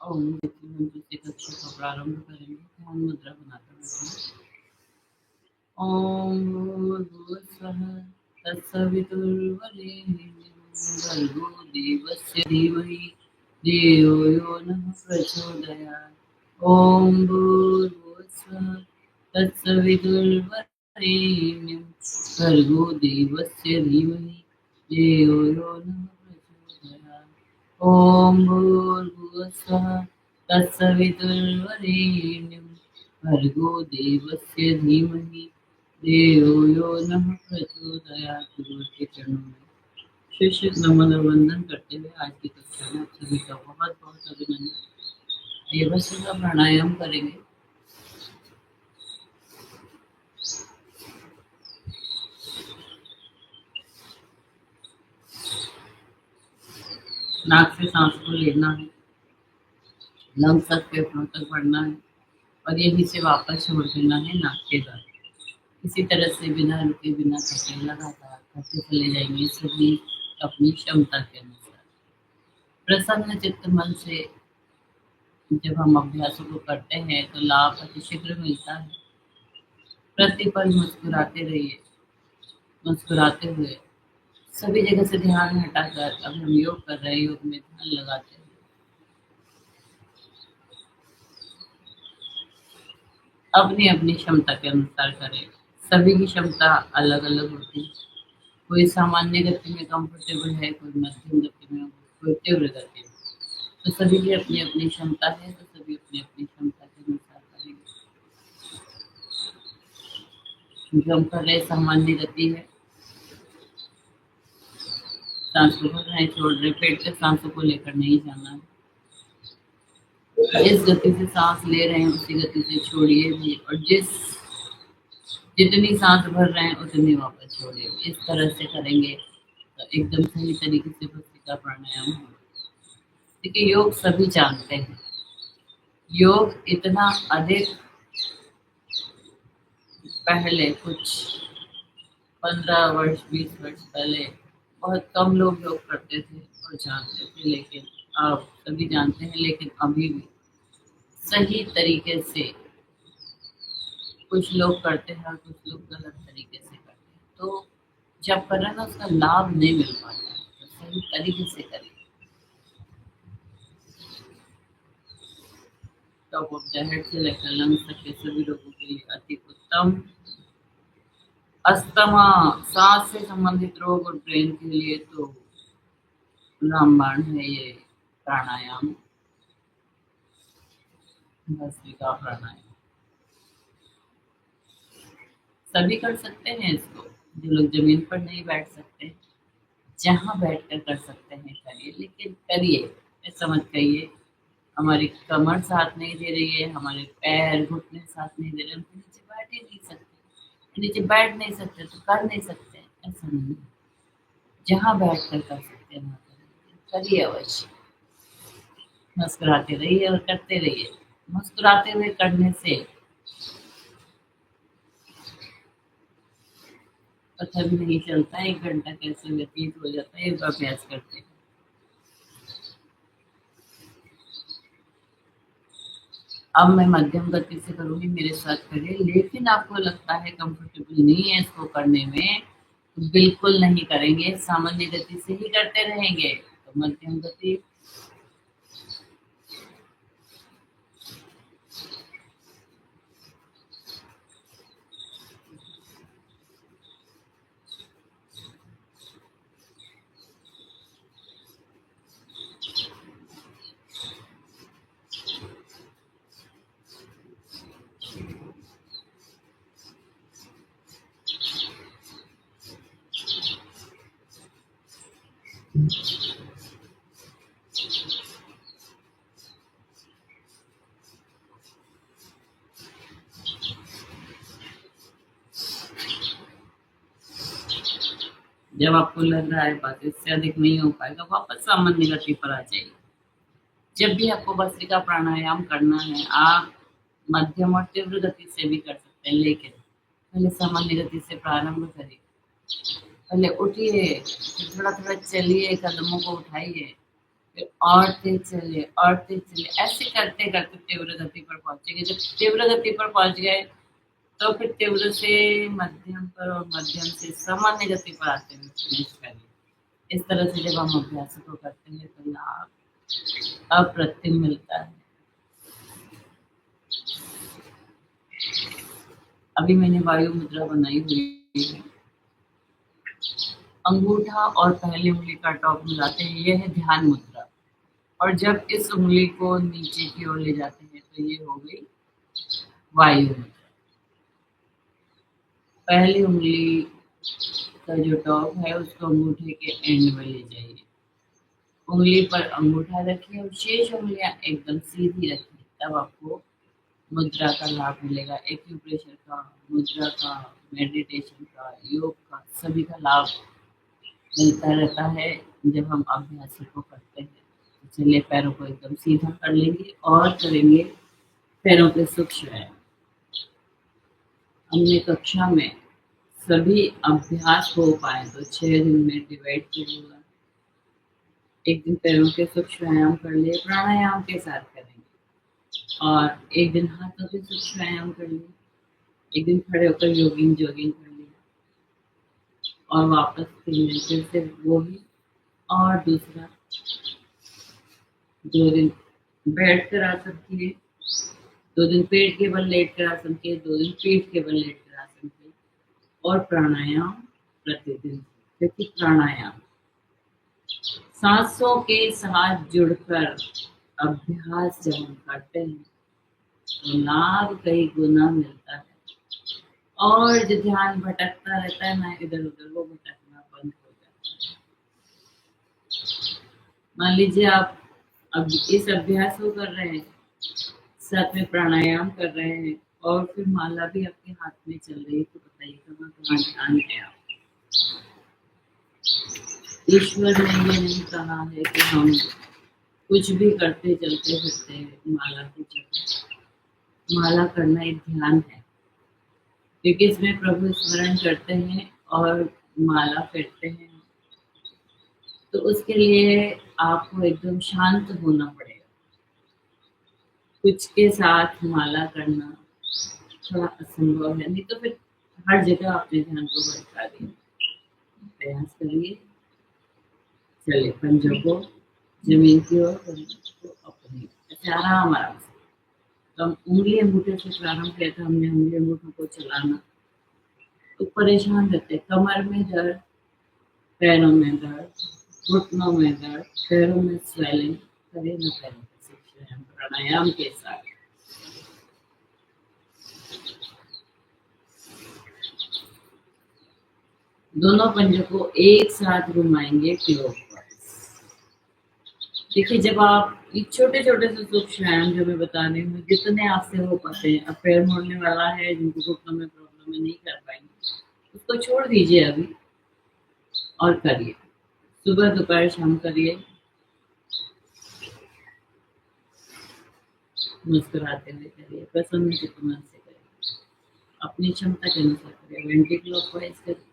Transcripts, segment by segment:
ओम मंत्र से कक्षा का प्रारंभ करेंगे। ध्यान मुद्रा बनाकर बैठेंगे। ओम भूर्भुवस्सुवः तत्सवितुर्वरेण्यं भर्गो देवस्य धीमहि धियो यो नः प्रचोदयात्। ओम भूर्भुवस्सुवः तत्सवितुर्वरेण्यं भर्गो देवस्य धीमहि धियो यो नः प्रचोदयात्। ओम भूर्भुवस्सुवः तत्सवितुर्वरेण्यं भर्गो देवस्य धीमहि धियो यो नः प्रचोदयात्। गुरु के चरणों में शिष्य नमन और वंदन करते हुए आज की कक्षा में आप सभी का बहुत बहुत अभिनंदन। ये बस का प्राणायाम करेंगे। नाक से सांस को लेना है, लंग्स तक फेफड़ों तक बढ़ना है और यहीं से वापस छोड़ देना है नाक के द्वारा। इसी तरह से बिना रुके बिना थके लगातार करते चले जाएंगे, सभी अपनी क्षमता के अनुसार। प्रसन्न चित्त मन से जब हम अभ्यासों को करते हैं तो लाभ अतिशीघ्र मिलता है। प्रतिपल मुस्कुराते रहिए, मुस्कुराते हुए सभी जगह से ध्यान हटाकर अब हम योग कर रहे हैं, योग में ध्यान लगाते हुए अपनी अपनी क्षमता के अनुसार करें। सभी की क्षमता अलग अलग होती है। कोई सामान्य गति में कंफर्टेबल है, कोई मध्यम गति में, कोई तीव्र गति में। तो सभी की अपनी अपनी क्षमता है, तो सभी अपनी अपनी क्षमता के अनुसार करेंगे। जो हम कर रहे सामान्य गति है, सांस को भर रहे छोड़ रहे, पेट तक सांसों को लेकर नहीं जाना है। जिस गति से सांस ले रहे हैं उसी गति से छोड़िए भी, और जितनी सांस भर रहे हैं उतनी वापस छोड़िए। इस तरह से करेंगे तो एकदम सही तरीके से भस्त्रिका प्राणायाम होगा। देखिए, योग सभी जानते हैं। योग इतना अधिक पहले, कुछ 15 वर्ष 20 वर्ष पहले बहुत कम लोग योग करते थे और जानते थे, लेकिन अब सभी जानते हैं। लेकिन अभी भी सही तरीके से कुछ लोग करते हैं और कुछ लोग गलत तरीके से करते हैं। तो जब कर रहे हैं ना, उसका लाभ नहीं मिल पाता है। तो सही तरीके से करिए। टॉप ऑफ द हेड से लेकर लंग्स तक के सभी लोगों के लिए अति उत्तम। अस्थमा, सांस से संबंधित रोग और ब्रेन के लिए तो रामबाण है ये प्राणायाम, भस्त्रिका प्राणायाम। सभी कर सकते हैं इसको। जो लोग जमीन पर नहीं बैठ सकते, जहाँ बैठकर कर सकते हैं करिए, लेकिन करिए। ऐसा मत कहिए हमारी कमर साथ नहीं दे रही है, हमारे पैर घुटने साथ नहीं दे रहे, हम नीचे बैठ ही नहीं सकते, नीचे बैठ नहीं सकते तो कर नहीं सकते। ऐसा नहीं, जहाँ बैठकर कर सकते हैं वहाँ करिए अवश्य। मुस्कुराते रहिए और करते रहिए। मुस्कुराते हुए करने से पता भी नहीं चलता 1 घंटा कैसे व्यतीत हो जाता है योग अभ्यास करते हैं। अब मैं मध्यम गति से करूंगी, मेरे साथ करिए। लेकिन आपको लगता है कंफर्टेबल नहीं है इसको करने में, तो बिल्कुल नहीं करेंगे, सामान्य गति से ही करते रहेंगे। तो मध्यम गति, जब आपको लग रहा है बात इससे अधिक नहीं हो पाएगा, वापस सामान्य गति पर आ जाइए। जब भी आपको भस्त्रिका प्राणायाम करना है, आप मध्यम और तीव्र गति से भी कर सकते हैं, लेकिन पहले सामान्य गति से प्रारंभ करिए। पहले उठिए, फिर थोड़ा थोड़ा चलिए, कदमों को उठाइए, फिर और तेज चलिए और तेज चलिए, ऐसे करते करते तीव्र गति पर पहुंचेंगे। जब तीव्र गति पर पहुंच गए तो फिर तीव्र से मध्यम पर और मध्यम से सामान्य गति पर आते हुए फिनिश करिए। इस तरह से जब हम अभ्यास को करते हैं तो लाभ अप्रतिम मिलता है। अभी मैंने वायु मुद्रा बनाई हुई है। अंगूठा और पहली उंगली का टॉप मिलाते हैं, यह है ध्यान मुद्रा। और जब इस उंगली को नीचे की ओर ले जाते हैं तो ये हो गई वायु मुद्रा। पहली उंगली का जो टॉप है उसको अंगूठे के एंड में ले जाइए, उंगली पर अंगूठा रखिए और शेष उंगलियां एकदम सीधी रखिए, तब आपको मुद्रा का लाभ मिलेगा। एक्यूप्रेशर का, मुद्रा का, मेडिटेशन का, योग का, सभी का लाभ मिलता रहता है जब हम अभ्यास को करते हैं। तो चलिए पैरों को एकदम सीधा कर लेंगे और करेंगे पैरों के सूक्ष्म व्यायाम। हमने कक्षा में सभी अभ्यास हो पाए तो 6 दिन में डिवाइड किया होगा। एक दिन पैरों के सूक्ष्म व्यायाम कर लिए, प्राणायाम के साथ करेंगे, और एक दिन हाथों के सूक्ष्म व्यायाम कर लिए, एक दिन खड़े होकर जॉगिंग कर लिया, और वापस 3 दिन फिर से वो ही, और दूसरा 2 दिन बैठ कर आसन किए, 2 दिन पेट के बल लेट कर आसन किए, 2 दिन पीठ के बल लेट कर आसन किए, और प्राणायाम प्रतिदिन, क्योंकि प्राणायाम सांसों के साथ जुड़कर अभ्यास जब हम करते हैं तो लाभ कई गुना मिलता है। और जो ध्यान भटकता रहता है ना इधर उधर, वो भटकना बंद हो जाता है। मान लीजिए आप अब इस अभ्यास को कर रहे हैं, साथ में प्राणायाम कर रहे हैं, और फिर माला भी आपके हाथ में चल रही है, तो बताइए कहाँ कहाँ ध्यान है आप। ईश्वर ने ये नहीं कहा है कि हम कुछ भी करते चलते फिरते माला की जगह। माला करना एक ध्यान है, क्योंकि इसमें प्रभु स्मरण करते हैं और माला फेरते हैं, तो उसके लिए आपको एकदम शांत होना पड़ेगा। कुछ के साथ माला करना थोड़ा असंभव है, नहीं तो फिर हर जगह अपने ध्यान को भटका दिए। प्रयास करिए, चलिए पंजों को जमीन की ओर, पंजों को अपनी आराम आराम से। तो हम उंगली अंगूठे से प्रारंभ किया था, हमने उंगली अंगूठों को चलाना, तो परेशान रहते, कमर में दर्द, पैरों में दर्द, घुटनों में दर्द, पैरों में स्वेलिंग, करिए ना पैरों के सूक्ष्म प्राणायाम के साथ। दोनों पंजों को एक साथ घुमाएंगे क्लॉकवाइज। देखिए जब आप ये छोटे छोटे से सूक्ष्म व्यायाम जो मैं बता रही हूँ, जितने आपसे हो पाते हैं, अब पैर मोड़ने वाला है जिनको घुटनों में प्रॉब्लम है, नहीं कर पाएंगे, उसको छोड़ दीजिए अभी और करिए। सुबह दोपहर शाम करिए, मुस्कुराते हुए करिए, प्रसन्न चित्त मन से करिए, अपनी क्षमता के अनुसार करिए, एंटी क्लॉकवाइज करिए।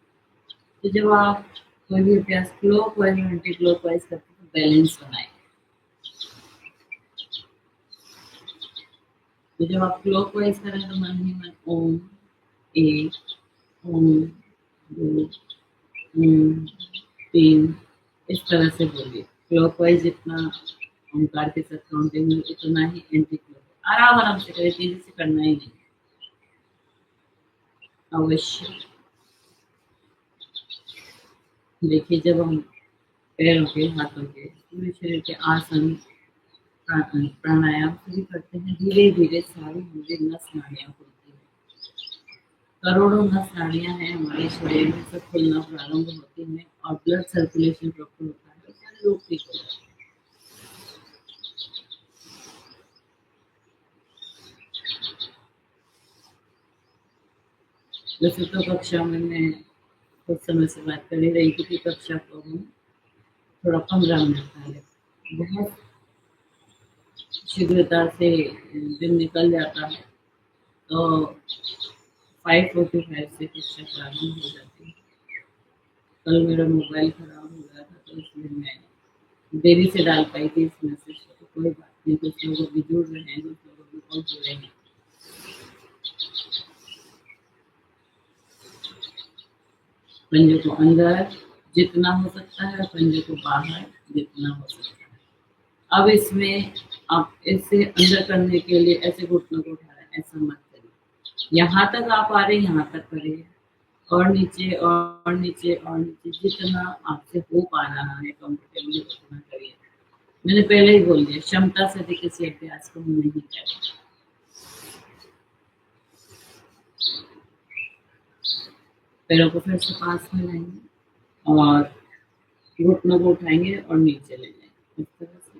तो जब आप कोई भी अभ्यास क्लॉकवाइज और एंटी क्लॉकवाइज करते हैं तो बैलेंस बनाए। तो जब आप क्लॉकवाइज करें तो मन ही मन ओम 1, ओम 2, ओम 3, इस तरह से बोलिए। क्लॉकवाइज जितना ओंकार के साथ काउंटिंग में, उतना ही एंटी क्लॉकवाइज आराम आराम से करें, तेजी से करना ही नहीं अवश्य। देखिए जब हम पैरों के, हाथों के, पूरे शरीर के आसन प्राणायाम सभी करते हैं, धीरे धीरे सारी हमारी नस नाड़ियाँ खुलती हैं। करोड़ों नस नाड़ियाँ हैं हमारे शरीर में, सब खुलना प्रारंभ होती हैं और ब्लड सर्कुलेशन प्रॉपर होता है, सारे रोग ठीक हो जाते हैं। वैसे तो कक्षा में मैं कुछ समय से बात कर ही रही थी कि कक्षा को हम थोड़ा 15 मिनट पहले, बहुत शीघ्रता से दिन निकल जाता है, तो 5:45 से कक्षा प्रारंभ हो जाती है। कल मेरा मोबाइल खराब हो गया था तो इसलिए मैं देरी से डाल पाई थी इस मैसेज को, तो कोई बात नहीं, कुछ लोग अभी जुड़ रहे हैं, कुछ लोग अभी और जुड़े हैं। पंजे को अंदर जितना हो सकता है, पंजे को बाहर जितना हो सकता है। अब इसमें आप इसे अंदर करने के लिए ऐसे घुटनों को उठा रहे हैं, ऐसा मत करिए। यहाँ तक आप आ रहे हैं, यहाँ तक करिए, और नीचे और नीचे और नीचे, जितना आपसे हो पा रहा है कंफर्टेबली उतना करिए। मैंने पहले ही बोल दिया, क्षमता से अधिक किसी अभ्यास को हम नहीं करें। पैरों को फिर से पास में लाएंगे और घुटनों को उठाएंगे और नीचे ले जाएंगे, इस तरह से।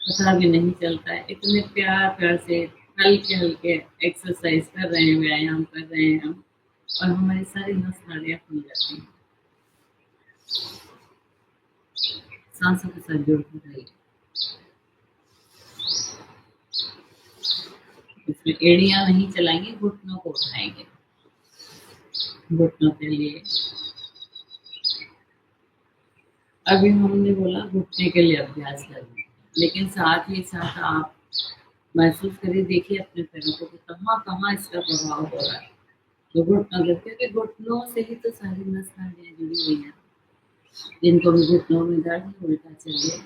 पता भी नहीं चलता है, इतने प्यार प्यार से हल्के हल्के एक्सरसाइज कर रहे हैं, व्यायाम कर रहे हैं हम, और हमारी सारी नस नाड़ियाँ खुल जाती हैं। सांसों के साथ जुड़कर रहिए। इसमें एड़ियां नहीं चलाएंगे, घुटनों को उठाएंगे। घुटनों के लिए अभी हमने बोला घुटने के लिए अभ्यास करना, लेकिन साथ ही साथ आप महसूस करिए, देखिए अपने पैरों को कि कहाँ कहाँ इसका प्रभाव हो रहा है। तो घुटनों के, क्योंकि घुटनों से ही तो सारी नस नाड़ियाँ जुड़ी हुई हैं। जिनको भी घुटनों में दर्द है, उल्टा चलिए,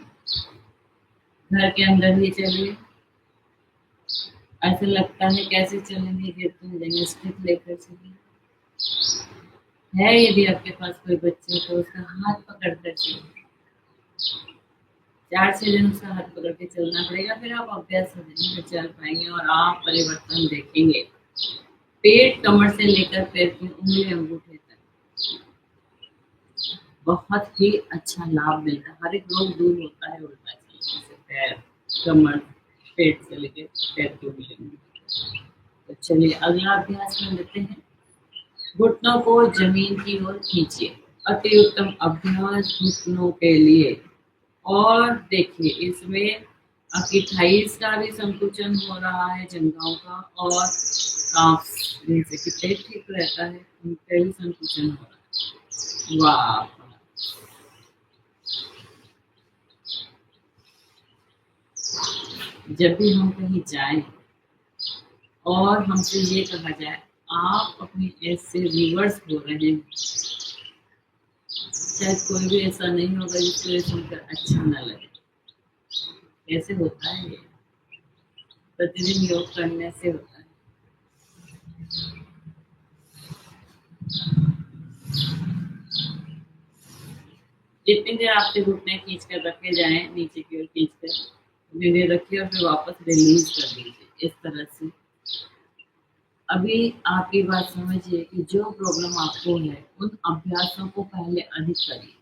घर के अंदर ही चलिए। ऐसा लगता है कैसे चलेंगे, गिरते हो जाएंगे, स्टिक लेकर चलिए। है यदि आपके पास कोई बच्चा, तो उसका हाथ पकड़ कर चलिए। 4-6 दिन उसका हाथ पकड़ के चलना पड़ेगा, फिर आप अभ्यास हो जाएंगे, फिर चल पाएंगे और आप परिवर्तन देखेंगे। पेट, कमर से लेकर पैर की उंगली अंगूठे तक बहुत ही अच्छा लाभ मिलता है। हर एक रोग दूर होता है उल्टा चलने से। पैर, कमर, पेट से लेकर पैर की उंगली। तो चलिए अगला अभ्यास कर लेते हैं। घुटनों को जमीन की ओर खींचिए। अति उत्तम अभ्यास घुटनों के लिए। और देखिए इसमें आपकी थाइस का भी संकुचन हो रहा है, जंघाओं का, और काफ, जिनसे कि पेट ठीक रहता है, उनका भी संकुचन हो रहा है। वाह! जब भी हम कहीं जाएं और हमसे ये कहा जाए आप अपनी एज से रिवर्स हो रहे हैं, शायद कोई भी ऐसा नहीं होगा जिसको ये सुनकर अच्छा ना लगे। कैसे होता है ये? प्रतिदिन योग करने से होता है। जितनी देर आपसे घुटने खींच कर रखे जाए, नीचे की ओर खींच कर उतनी देर रखिए और फिर वापस रिलीज कर दीजिए, इस तरह से। अभी आप ये बात समझिए कि जो प्रॉब्लम आपको है, उन अभ्यासों को पहले अधिक करिए,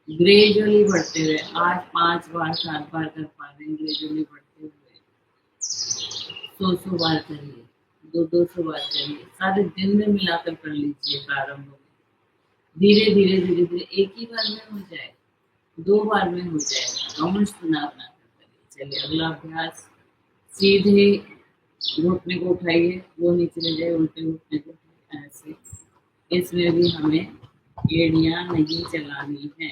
ग्रेजुअली बढ़ते हुए। आज 5 बार 7 बार कर पा रहे हैं, ग्रेजुअली बढ़ते हुए 100 बार करिए, 200 बार करिए, सारे दिन में मिलाकर कर लीजिए। प्रारंभ में धीरे धीरे धीरे धीरे, एक ही बार में हो जाए, 2 बार में हो जाएगा, कमेंट्स बना बना कर करिए। चलिए अगला अभ्यास। सीधे घुटने को उठाइए, वो नीचे ले जाए, उल्टे घुटने को ऐसे। इसमें भी हमें एड़ियां नहीं चलानी है।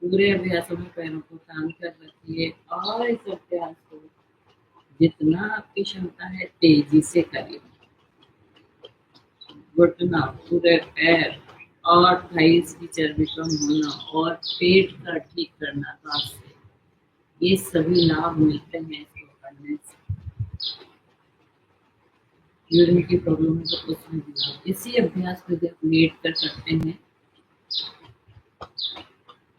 पूरे अभ्यासों में पैरों को तान कर रखिए और इस अभ्यास को जितना आपकी क्षमता है तेजी से करिए। घुटना, पूरे पैर और थाइस की चर्बी कम होना और पेट का ठीक करना, सांस से, ये सभी लाभ मिलते हैं इसको करने से। यूरिन की प्रॉब्लम है तो उसमें भी लाभ। इसी अभ्यास को जब लेट कर करते हैं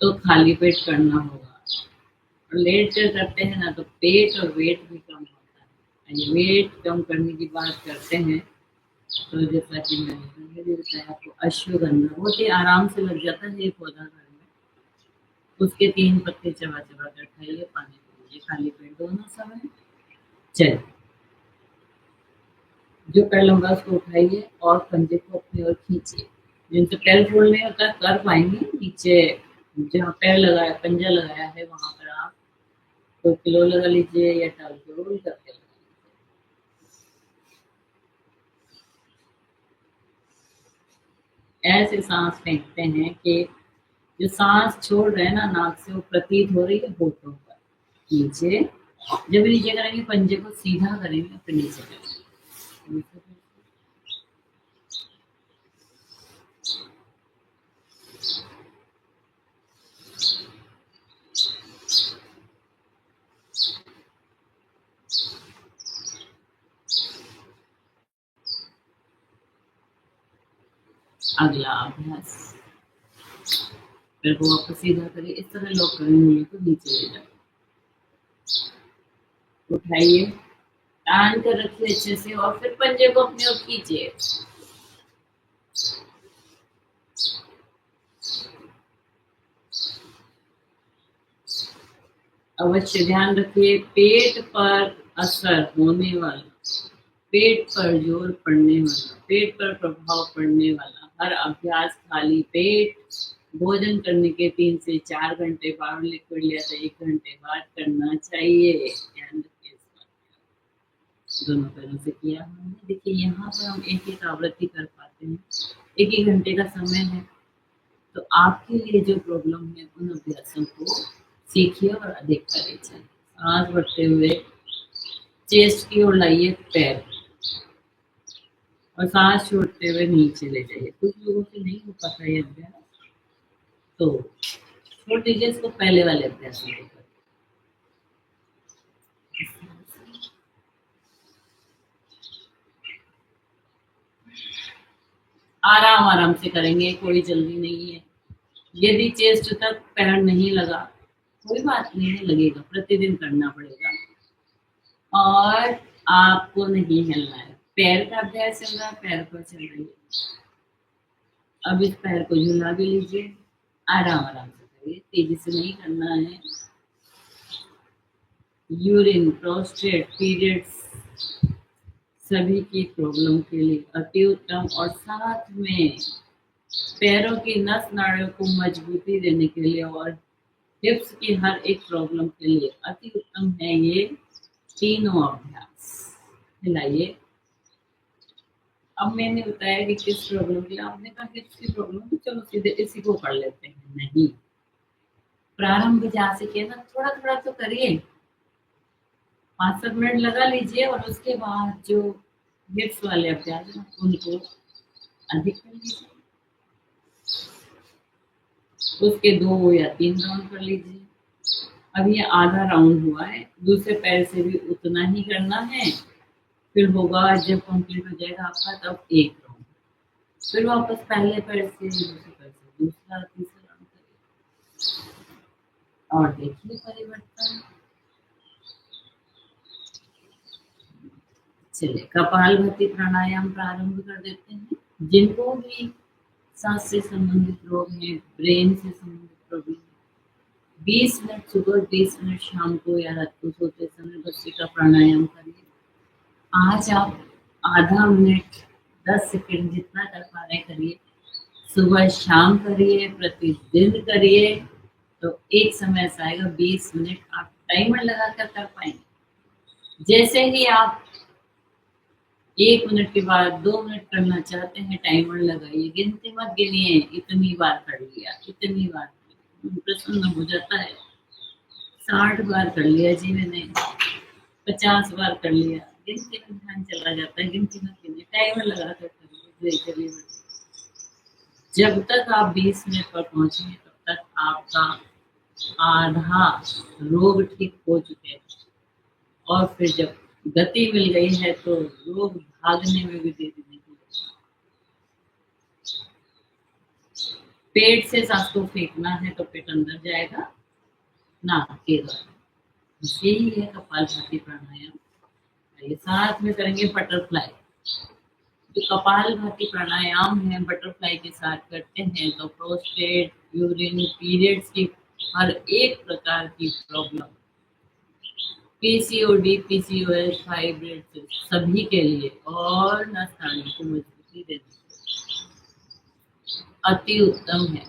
तो खाली पेट करना होगा, और लेट कर करते हैं ना, तो पेट और वेट भी कम होता है। ये वेट कम करने की बात करते हैं, तो जैसा कि मैंने पहले भी बताया आपको, अश्वगंधा बहुत ही आराम से लग जाता है ये पौधा घर में। उसके 3 पत्ते चबा चबा कर खाइए, पानी पीजिए खाली पेट दोनों समय। चलिए, जो पैर लंबा उसको उठाइए और पंजे को अपनी ओर खींचिए। जिनसे पैर फोल्ड नहीं होता कर पाएंगे, नीचे जहाँ पैर लगाया, पंजा लगाया है, वहां पर आप कोई पिलो लगा लीजिए या टॉवल को रोल करके लगा ऐसे सांस फेंकते हैं कि जो सांस छोड़ रहे हैं ना नाक से, वो प्रतीत हो रही है होठों पर। नीचे, जब नीचे करेंगे पंजे को सीधा करेंगे, फिर नीचे करेंगे। अगला अभ्यास, फिर को वापस सीधा करिए। इस तरह लॉक करेंगे तो नीचे ले जाओ। उठाइए, तान कर रखिए अच्छे से, और फिर पंजे को अपने ओर खींचिए। अवश्य ध्यान रखिए, पेट पर असर होने वाला, पेट पर जोर पड़ने वाला, पेट पर प्रभाव पड़ने वाला हर अभ्यास खाली पेट, भोजन करने के 3 से 4 घंटे बाद, लिक्विड लिया तो 1 घंटे बाद करना चाहिए। ध्यान रखिए इस बात। दोनों पैरों से किया हमने। देखिए यहाँ पर हम एक एक आवृत्ति कर पाते हैं, एक एक घंटे का समय है। तो आपके लिए जो प्रॉब्लम है उन अभ्यासों को सीखिए और अधिक करिए। सांस बढ़ते हुए चेस्ट की ओर लाइए पैर, और सांस छोड़ते हुए नीचे ले जाइए। कुछ लोगों से नहीं हो पाता ये अभ्यास, तो छोड़ दीजिए इसको, पहले वाले अभ्यास में करिए। आराम आराम से करेंगे, कोई जल्दी नहीं है। यदि चेस्ट तक पैर नहीं लगा, कोई बात नहीं है, लगेगा, प्रतिदिन करना पड़ेगा। और आपको नहीं हिलना है। पैर का अभ्यास चल रहा है, पैर पर चल रही है। अब इस पैर को झुला भी लीजिए, आराम आराम से करिए, तेजी से नहीं करना है। यूरिन, प्रोस्टेट, पीरियड्स, सभी की प्रॉब्लम के लिए अति उत्तम, और साथ में पैरों की नस नाड़ियों को मजबूती देने के लिए और हिप्स की हर एक प्रॉब्लम के लिए अति उत्तम है ये तीनों अभ्यास। हिलाइए। अब मैंने बताया कि किस प्रॉब्लम के लिए, आपने कहा हिप्स की प्रॉब्लम, तो चलो सीधे इसी को कर लेते हैं। नहीं, प्रारंभ जहाँ से किया ना, थोड़ा थोड़ा तो करिए, 5-7 मिनट लगा लीजिए, और उसके बाद जो हिप्स वाले अभ्यास हैं उनको अधिक कर लीजिए। उसके 2 या 3 राउंड कर लीजिए। अब ये आधा राउंड हुआ है, दूसरे पैर से भी उतना ही करना है। फिर होगा, जब कंप्लीट हो जाएगा आपका, तब 1 राउंड, फिर वापस पहले पैर से, दूसरे पैर से दूसरा, तीसरा राउंड करिए, और देखिए परिवर्तन। चलिए, कपालभाति प्राणायाम प्रारंभ कर देते हैं। जिनको भी सांस से संबंधित रोग है, ब्रेन से संबंधित प्रॉब्लम, 20 मिनट सुबह, 20 मिनट शाम को, या रात को सोते समय बच्चे का प्राणायाम करिए। आज आप आधा मिनट, 10 सेकंड, जितना कर पा रहे करिए। सुबह शाम करिए, प्रतिदिन करिए, तो एक समय ऐसा आएगा 20 मिनट आप टाइमर लगाकर कर पाएंगे। जैसे ही आप 1 मिनट के बाद 2 मिनट करना चाहते हैं, टाइमर लगाइए, गिनती मत गिनिए, इतनी बार कर लिया, इतनी बार कर लिया, प्रसन्न हो जाता है। 60 बार कर लिया जी मैंने, 50 बार कर लिया, गिनती में ध्यान चला जाता है। गिनती मत गिनिए, टाइमर लगा कर करिए। जब तक आप 20 मिनट पर पहुंचेंगे, तब तक आपका आधा रोग ठीक हो चुके हैं, और फिर जब गति मिल गई है तो रोग भागने में भी देरी नहीं लगती। पेट से सांस को फेंकना है तो पेट अंदर जाएगा नाक के द्वारा। यही है कपालभाति प्राणायाम। ये साथ में करेंगे बटरफ्लाई। जो कपालभाति प्राणायाम है, बटरफ्लाई के साथ करते हैं तो प्रोस्टेट, यूरिन, पीरियड्स की हर एक प्रकार की प्रॉब्लम, पीसीओडी, पीसीओएस, फाइब्रोइड, सभी के लिए, और नस नाड़ी को मजबूती देने अति उत्तम है।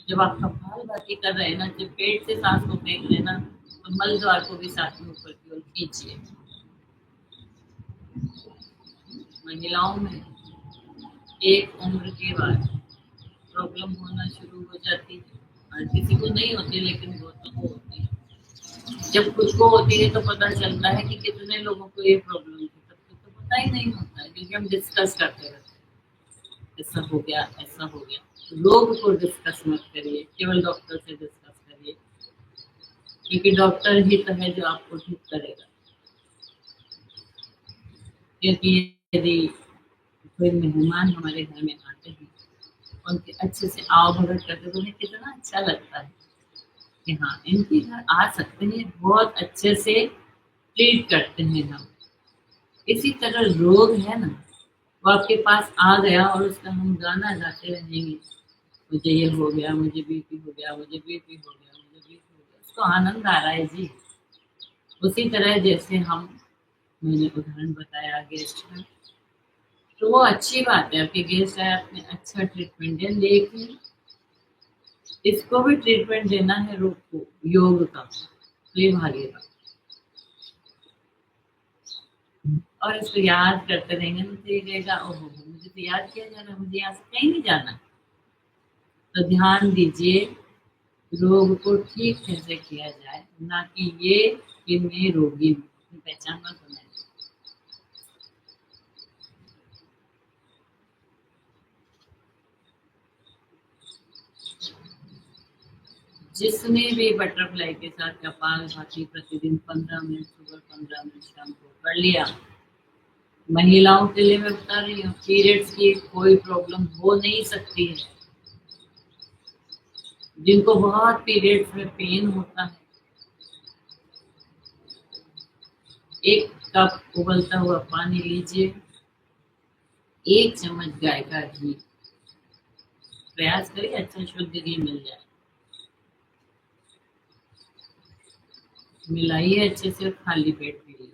जब आप कपालभाति कर रहे हैं ना, जब पेट से सांस को फेंक लेना, तो मल द्वार को भी साथ में ऊपर की ओर खींचिए। महिलाओं में एक उम्र के बाद प्रॉब्लम होना शुरू हो जाती है। और किसी को नहीं होती, लेकिन बहुतों को होती है। जब खुद को होती है तो पता चलता है कि कितने लोगों को ये प्रॉब्लम है, तब तक तो पता ही नहीं होता है, क्योंकि हम डिस्कस करते रहते हैं, ऐसा हो गया, ऐसा हो गया। रोग को डिस्कस मत करिए, केवल डॉक्टर से डिस्कस करिए, क्योंकि डॉक्टर ही तो है जो आपको ठीक करेगा। क्योंकि यदि कोई मेहमान हमारे घर में आते हैं, उनके अच्छे से आओ भगत करते तो उन्हें कितना अच्छा लगता है कि हाँ, इनके घर आ सकते हैं, बहुत अच्छे से ट्रीट करते हैं हम। इसी तरह रोग है ना, वो आपके पास आ गया और उसका हम गाना गाते रहेंगे, मुझे ये हो गया, मुझे बीपी हो गया, मुझे बीपी हो गया, मुझे बीपी हो गया, उसको आनंद आ रहा है जी। उसी तरह जैसे हम, मैंने उदाहरण बताया गेस्ट का, तो वो अच्छी बात है, आपके गेस्ट आए, आपने अच्छा ट्रीटमेंट दिया, लेकिन इसको भी ट्रीटमेंट देना है रोग को, योग का, तो ये भागेगा। और इसको याद करते रहेंगे ना, तो ये कहेगा ओहो, मुझे तो याद किया जा रहा है, मुझे यहाँ से कहीं नहीं जाना। तो ध्यान दीजिए, रोग को ठीक कैसे किया जाए, ना कि ये कि मैं रोगी हूँ, अपनी पहचान मत बनाए। जिसने भी बटरफ्लाई के साथ कपालभाति प्रतिदिन 15 मिनट सुबह, 15 मिनट शाम को कर लिया, महिलाओं के लिए मैं बता रही हूँ, पीरियड्स की कोई प्रॉब्लम हो नहीं सकती है। जिनको बहुत पीरियड्स में पेन होता है, एक कप उबलता हुआ पानी लीजिए, 1 चम्मच गाय का घी, प्रयास करिए अच्छा शुद्ध घी मिल जाए, मिलाइए अच्छे से और खाली पेट पीजिए।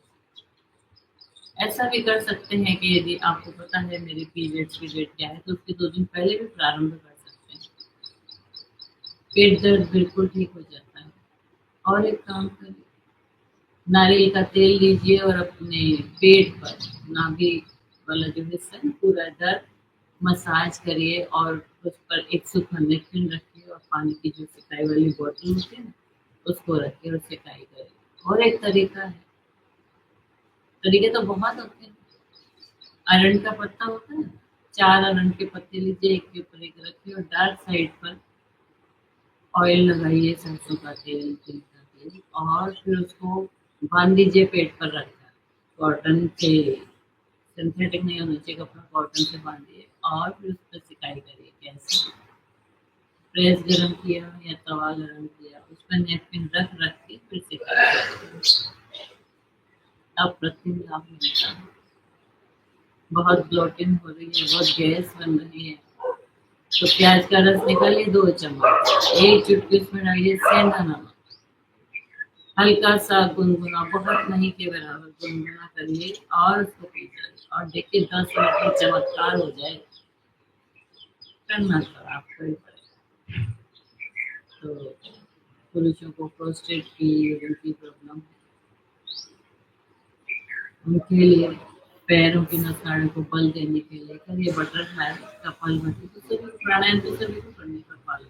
ऐसा भी कर सकते हैं कि यदि आपको पता है मेरे पीरियड्स की डेट क्या है, तो उसके 2 दिन पहले भी प्रारंभ कर सकते हैं। पेट दर्द बिल्कुल ठीक हो जाता है। और एक काम करिए, नारियल का तेल लीजिए और अपने पेट पर, नाभि वाला जो हिस्सा है पूरा दर्द, मसाज करिए और उस पर एक सूखा नेपकिन रखिए और पानी की जो सिकाई वाली बोतल होती है ना, उसको रखिए और सिकाई करिए। और एक तरीका है, तरीके तो बहुत होते हैं। अरंड का पत्ता होता है, 4 अरंड के पत्ते लीजिए, एक के ऊपर एक रखिए और डार्क साइड पर ऑयल लगाइए, सरसों का तेल, तिल का तेल, और फिर उसको बांध दीजिए पेट पर रखकर, कॉटन से, सिंथेटिक नहीं होना चाहिए कपड़ा, कॉटन से बांधिए और फिर उस पर सिकाई करिए। कैसे? प्रेस गरम किया या तवा गरम किया, उस पर नेपकिन रख रख के फिर सिकाई करिए। अप्रतिम लाभ मिलता है। बहुत ब्लोटिंग हो रही है, बहुत गैस बन रही है, तो प्याज का रस निकालिए 2 चम्मच, एक चुटकी उसमें डालिए सेंधा नमक, हल्का सा गुनगुना, बहुत नहीं के बराबर गुनगुना करिए और उसको पीजिए और देखिए 10 मिनट में चमत्कार हो जाए। करना तो आपको ही पड़ेगा। तो पुरुषों को प्रोस्टेट की उनकी प्रॉब्लम, उनके लिए पैरों की नसों को बल देने के लिए करिए बटरफ्लाई, कपालभाति, तो सभी प्राणायाम तो सभी को करने का पालन।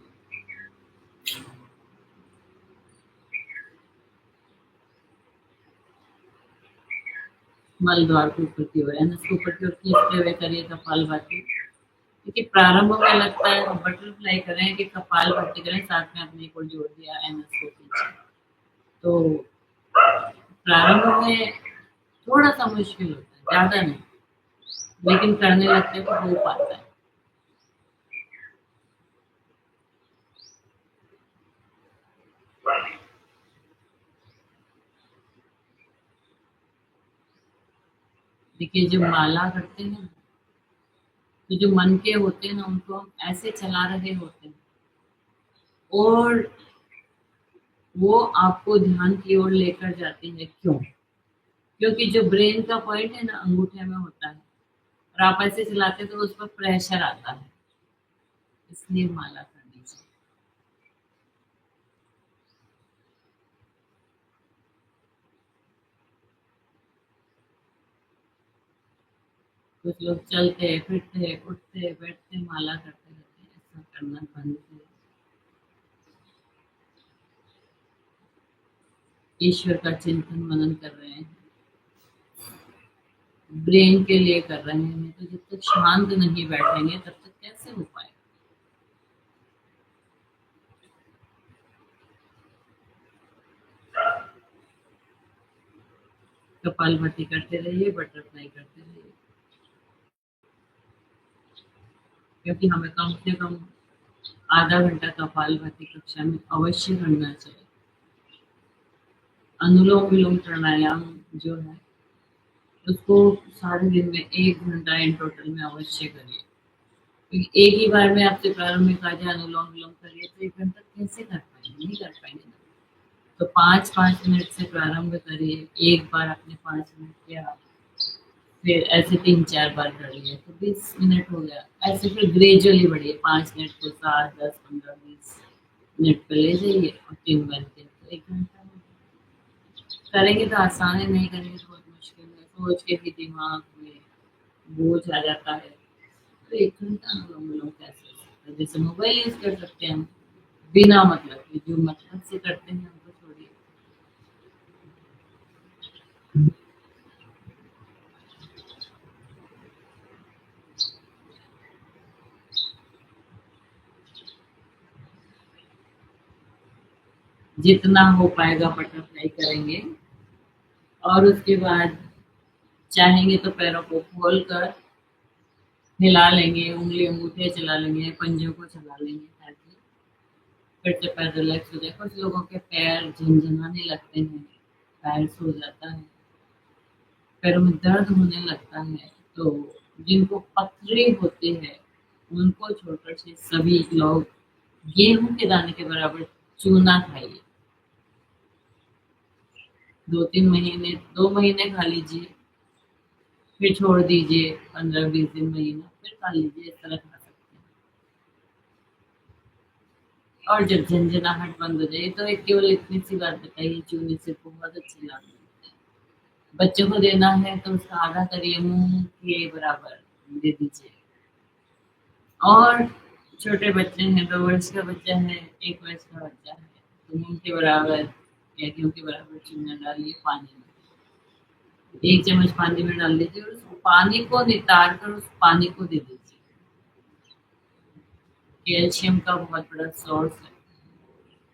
मल द्वार के ऊपर की ओर, एनस ऊपर की ओर खींचते हुए करिए कपालभाति, क्योंकि प्रारंभ में लगता है हम बटरफ्लाई करें कि कपालभाति करें, साथ में अपने को जोड़ दिया एनस को पीछे, तो प्रारंभ में थोड़ा सा मुश्किल होता है, ज्यादा नहीं, लेकिन करने लगते तो हो पाता है। देखिए जो माला करते हैं, तो जो मन के होते हैं ना, उनको हम ऐसे चला रहे होते हैं और वो आपको ध्यान की ओर लेकर जाती है। क्यों? क्योंकि जो ब्रेन का पॉइंट है ना, अंगूठे में होता है, और आप ऐसे चलाते हैं तो उस पर प्रेशर आता है, इसलिए माला करनी चाहिए। कुछ लोग चलते फिरते उठते बैठते माला करते रहते हैं, ऐसा करना बंद करें। ईश्वर का चिंतन मनन कर रहे हैं, ब्रेन के लिए कर रहे हैं, तो जब तक शांत नहीं बैठेंगे तब तक कैसे हो पाएगा। कपालभाति करते रहिए, बटरफ्लाई करते रहिए, क्योंकि हमें कम से कम आधा घंटा कपालभाति कक्षा में अवश्य करना चाहिए। अनुलोम विलोम प्राणायाम जो है उसको सारे दिन में 1 घंटा इन टोटल में अवश्य करिए, क्योंकि एक ही बार में आपसे प्रारंभ में कहा जाए अनुलोम विलोम करिए तो 1 घंटा कैसे कर पाएंगे, नहीं कर पाएंगे ना। तो 5-5 मिनट से प्रारंभ करिए, एक बार आपने 5 मिनट किया, फिर ऐसे 3-4 बार कर लिए तो 20 मिनट हो गया। ऐसे फिर ग्रेजुअली बढ़िए, 5 मिनट को 7, 10, 15, 20 मिनट पे ले जाइए और 3 बार के तो 1 घंटा हो गया। करेंगे तो आसान है, नहीं करेंगे तो बहुत मुश्किल है, सोच के भी दिमाग में बोझ आ जाता है। तो 1 घंटा अनुलोम विलोम कैसे हो सकता है, जैसे मोबाइल यूज कर सकते हैं हम, बिना मतलब के, जो मतलब से करते हैं हमको छोड़िए। जितना हो पाएगा बटरफ्लाई करेंगे, और उसके बाद चाहेंगे तो पैरों को खोल कर हिला लेंगे, उंगली अंगूठे चला लेंगे, पंजों को चला लेंगे, ताकि फिर से पैर रिलैक्स हो जाए। कुछ लोगों के पैर झनझनाने लगते हैं, पैर सो जाता है, पैरों में दर्द होने लगता है, तो जिनको पथरी होती है उनको छोड़कर से सभी लोग गेहूं के दाने के बराबर चूना खाइए। 2-3 महीने, 2 महीने खा लीजिए, फिर छोड़ दीजिए, 15-20 दिन, महीना फिर खा लीजिए, इस तरह खा सकते हैं। और जब झंझनाहट बंद हो जाए तो एक केवल इतनी सी बात बताइए, चूने से बहुत अच्छी लाभ मिलते हैं। बच्चों को देना है तो उसका आधा करिए, मुंह के बराबर दे दीजिए। और छोटे बच्चे हैं, 2 वर्ष का बच्चा है, 1 वर्ष का बच्चा है, तो मुंह के बराबर या गेहूं के बराबर चूना डालिए पानी में, 1 चम्मच पानी में डाल दीजिए और उस पानी को नितार कर उस पानी को दे दीजिए। कैल्शियम का बहुत बड़ा सोर्स है।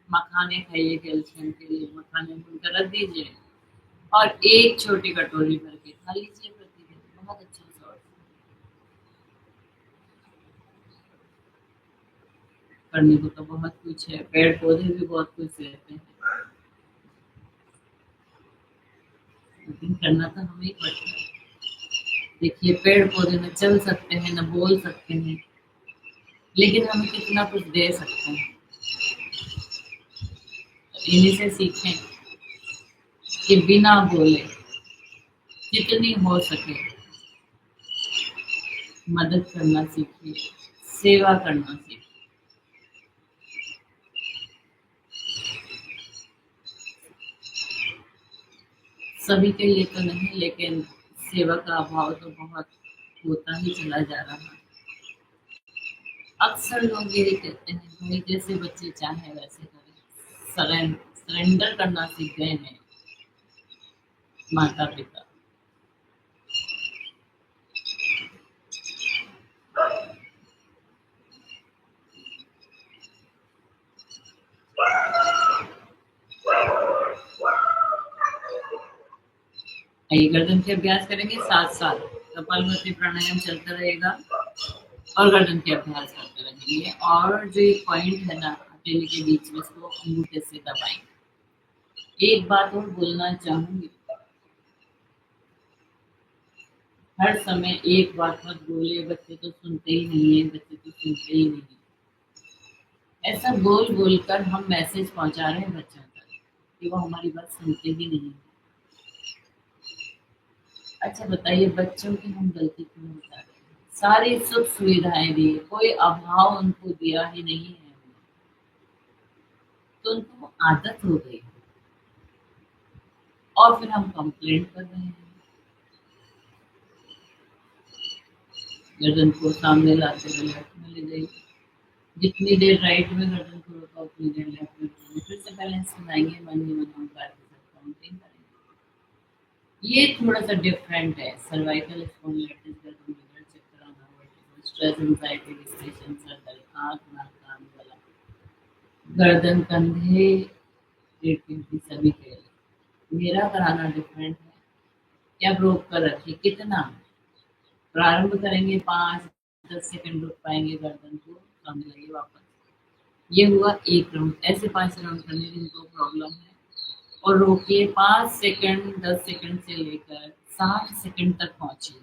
मखाने खाइए, कैल्शियम के लिए मखाने भूनकर रख दीजिए और एक छोटी कटोरी भर के खा लीजिए प्रतिदिन, बहुत अच्छा सोर्स है। करने को तो बहुत कुछ है, पेड़ पौधे भी बहुत कुछ देते हैं, लेकिन करना तो हमें ही पड़ता है। देखिए, पेड़ पौधे न चल सकते हैं, न बोल सकते हैं, लेकिन हमें कितना कुछ दे सकते हैं। तो इन्हीं से सीखें कि बिना बोले जितनी हो सके मदद करना सीखिए, सेवा करना सीखिए। सभी के लिए तो नहीं, लेकिन सेवा का अभाव तो बहुत होता ही चला जा रहा है। अक्सर लोग यही कहते हैं, भाई जैसे बच्चे चाहे वैसे करें, सरेंडर करना सीख गए हैं माता पिता। आइए गर्दन के अभ्यास करेंगे, साथ साथ कपालभाति प्राणायाम चलता रहेगा और गर्दन के अभ्यास करते रहेंगे। और जो ये पॉइंट है ना हथेली के बीच में, इसको अंगूठे से दबाएंगे। एक बात और बोलना चाहूंगी, हर समय एक बात मत बोलिए, बच्चे तो सुनते ही नहीं है, बच्चे तो सुनते ही नहीं है। ऐसा बोल बोल कर हम मैसेज पहुंचा रहे हैं बच्चों तक कि वो हमारी बात सुनते ही नहीं है। अच्छा बताइए, बच्चों की हम गलती क्यों बता रहे हैं? सारी सुख सुविधाएं दी, कोई अभाव उनको दिया ही नहीं है हमने, तो उनको वो आदत हो गई और फिर हम कंप्लेंट कर रहे हैं। गर्दन को सामने लाते हुए लेफ्ट में ले जाइए। जितनी देर राइट में गर्दन को रोका उतनी देर लेफ्ट में घुमाइए। फिर से बैलेंस बनाएंगे, मन ही मन ओंकार के साथ काउंटिंग करेंगे। ये थोड़ा सा डिफरेंट है। सर्वाइकल स्पॉन्डिलाइटिस, गर्दन में दर्द, चक्कर आना, vertigo, stress, anxiety, depression, sir दर्द, आँख, नाक, कान, गला, गर्दन, कंधे, क्रिएटिविटी सभी के लिए। मेरा कराना डिफरेंट है। क्या आप रोक कर रखिए, कितना प्रारंभ करेंगे 5-10 सेकंड रुक पाएंगे, गर्दन को सामने लाइए वापस। ये हुआ एक राउंड। ऐसे 5 राउंड करने जिनको प्रॉब्लम है। और रोकिए 5 सेकंड, 10 सेकंड से लेकर 60 सेकंड तक पहुंचिए।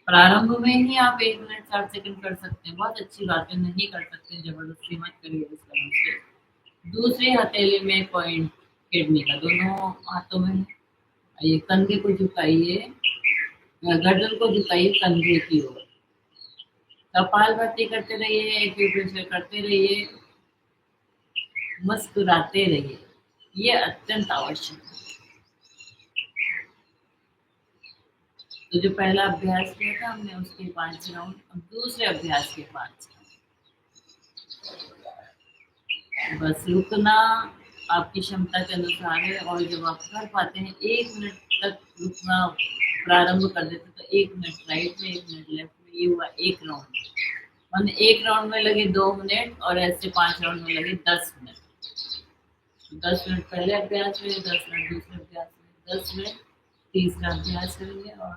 प्रारंभ में ही आप 1 मिनट 60 सेकंड कर सकते हैं, बहुत अच्छी बात है। नहीं कर सकते जबरदस्ती मत करिए उस राउंड से। दूसरी हथेली में पॉइंट किडनी का दोनों हाथों में है। ये कंधे को झुकाइए, गर्दन को झुकाइए कंधे की ओर। कपालभाति करते रहिए, एक्यूप्रेशर करते रहिए, मुस्कुराते रहिए। ये अत्यंत आवश्यक है। तो जो पहला अभ्यास किया था हमने उसके 5 राउंड, अब दूसरे अभ्यास के 5 राउंड। बस रुकना आपकी क्षमता के अनुसार है। और जब आप कर पाते हैं 1 मिनट तक रुकना प्रारंभ कर देते तो 1 मिनट राइट में, 1 मिनट लेफ्ट में। ये हुआ एक राउंड। मैंने एक राउंड में लगे 2 मिनट और ऐसे 5 राउंड में लगे 10 मिनट। 10 मिनट पहले अभ्यास में, 10 मिनट दूसरे अभ्यास में, 10 मिनट तीसरा अभ्यास करेंगे और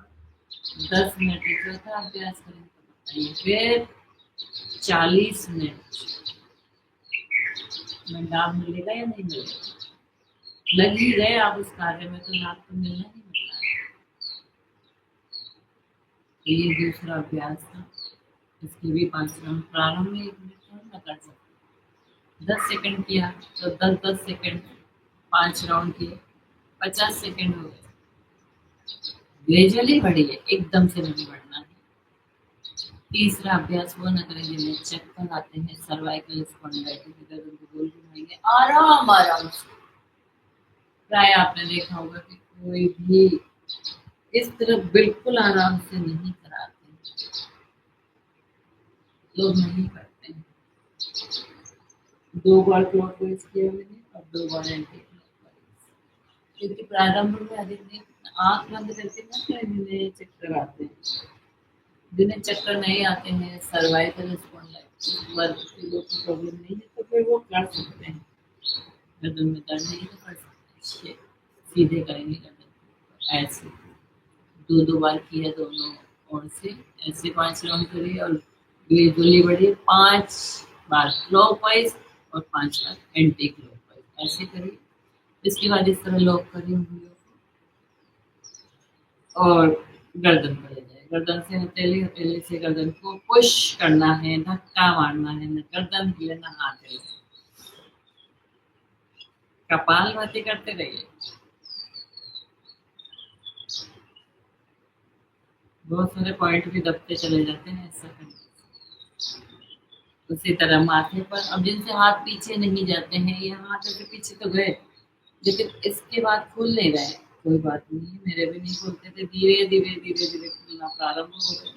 10 मिनट चौथा अभ्यास करेंगे। तो बताइए फिर 40 मिनट में लाभ मिलेगा या नहीं मिलेगा? लग ही गए आप उस कार्य में तो लाभ तो मिलना ही मिलना है। तो ये दूसरा अभ्यास था। इसके भी 5 राउंड। प्रारंभ में 1 मिनट कर सकते, 10 सेकंड किया तो 10-10 सेकंड 5 राउंड किए, 50 सेकंड हो गए। ग्रेजुअली बढ़िए, एकदम से नहीं बढ़ना है। तीसरा अभ्यास वो न करें जिन्हें चक्कर आते हैं, सर्वाइकल स्पॉन्डिलाइटिस, गर्दन को गोल घुमाएंगे आराम आराम से। प्राय आपने देखा होगा कि कोई भी इस तरफ बिल्कुल आराम से नहीं कराते, लोग नहीं करते हैं। 2 बार क्लॉकवाइज किया मैंने और 2 बार एंटी क्लॉकवाइज, क्योंकि प्रारंभ में अधिक नहीं। आंख बंद करके ना करें जिन्हें चक्कर आते हैं। जिन्हें चक्कर नहीं आते हैं, सर्वाइकल स्पॉन्डिलाइटिस वर्ग के लोग को प्रॉब्लम नहीं है तो फिर वो कर सकते हैं। गर्दन में दर्द नहीं तो कर सकते हैं, सीधे करेंगे गर्दन को ऐसे। 2-2 बार किया दोनों ओर से। ऐसे 5 राउंड करिए और ग्रेजुअली बढ़िए। 5 बार क्लॉकवाइज और 5 बार एंटी क्लॉकवाइज ऐसे करिए। इसके बाद इस तरह लॉक करिए उंगलियों को और गर्दन पर ले जाए। गर्दन से हथेली, हथेली से गर्दन को पुश करना है, धक्का मारना है, न गर्दन हिले न हाथ हिले। कपालभाति करते रहिए। बहुत सारे पॉइंट भी दबते चले जाते हैं ऐसा करने से। उसी तरह माथे पर, अब जिनसे हाथ पीछे नहीं जाते हैं, ये हाथ ऐसे पीछे तो गए लेकिन इसके बाद खुल नहीं रहे, कोई बात नहीं, मेरे भी नहीं खुलते थे। धीरे धीरे धीरे धीरे खुलना प्रारंभ हो गए।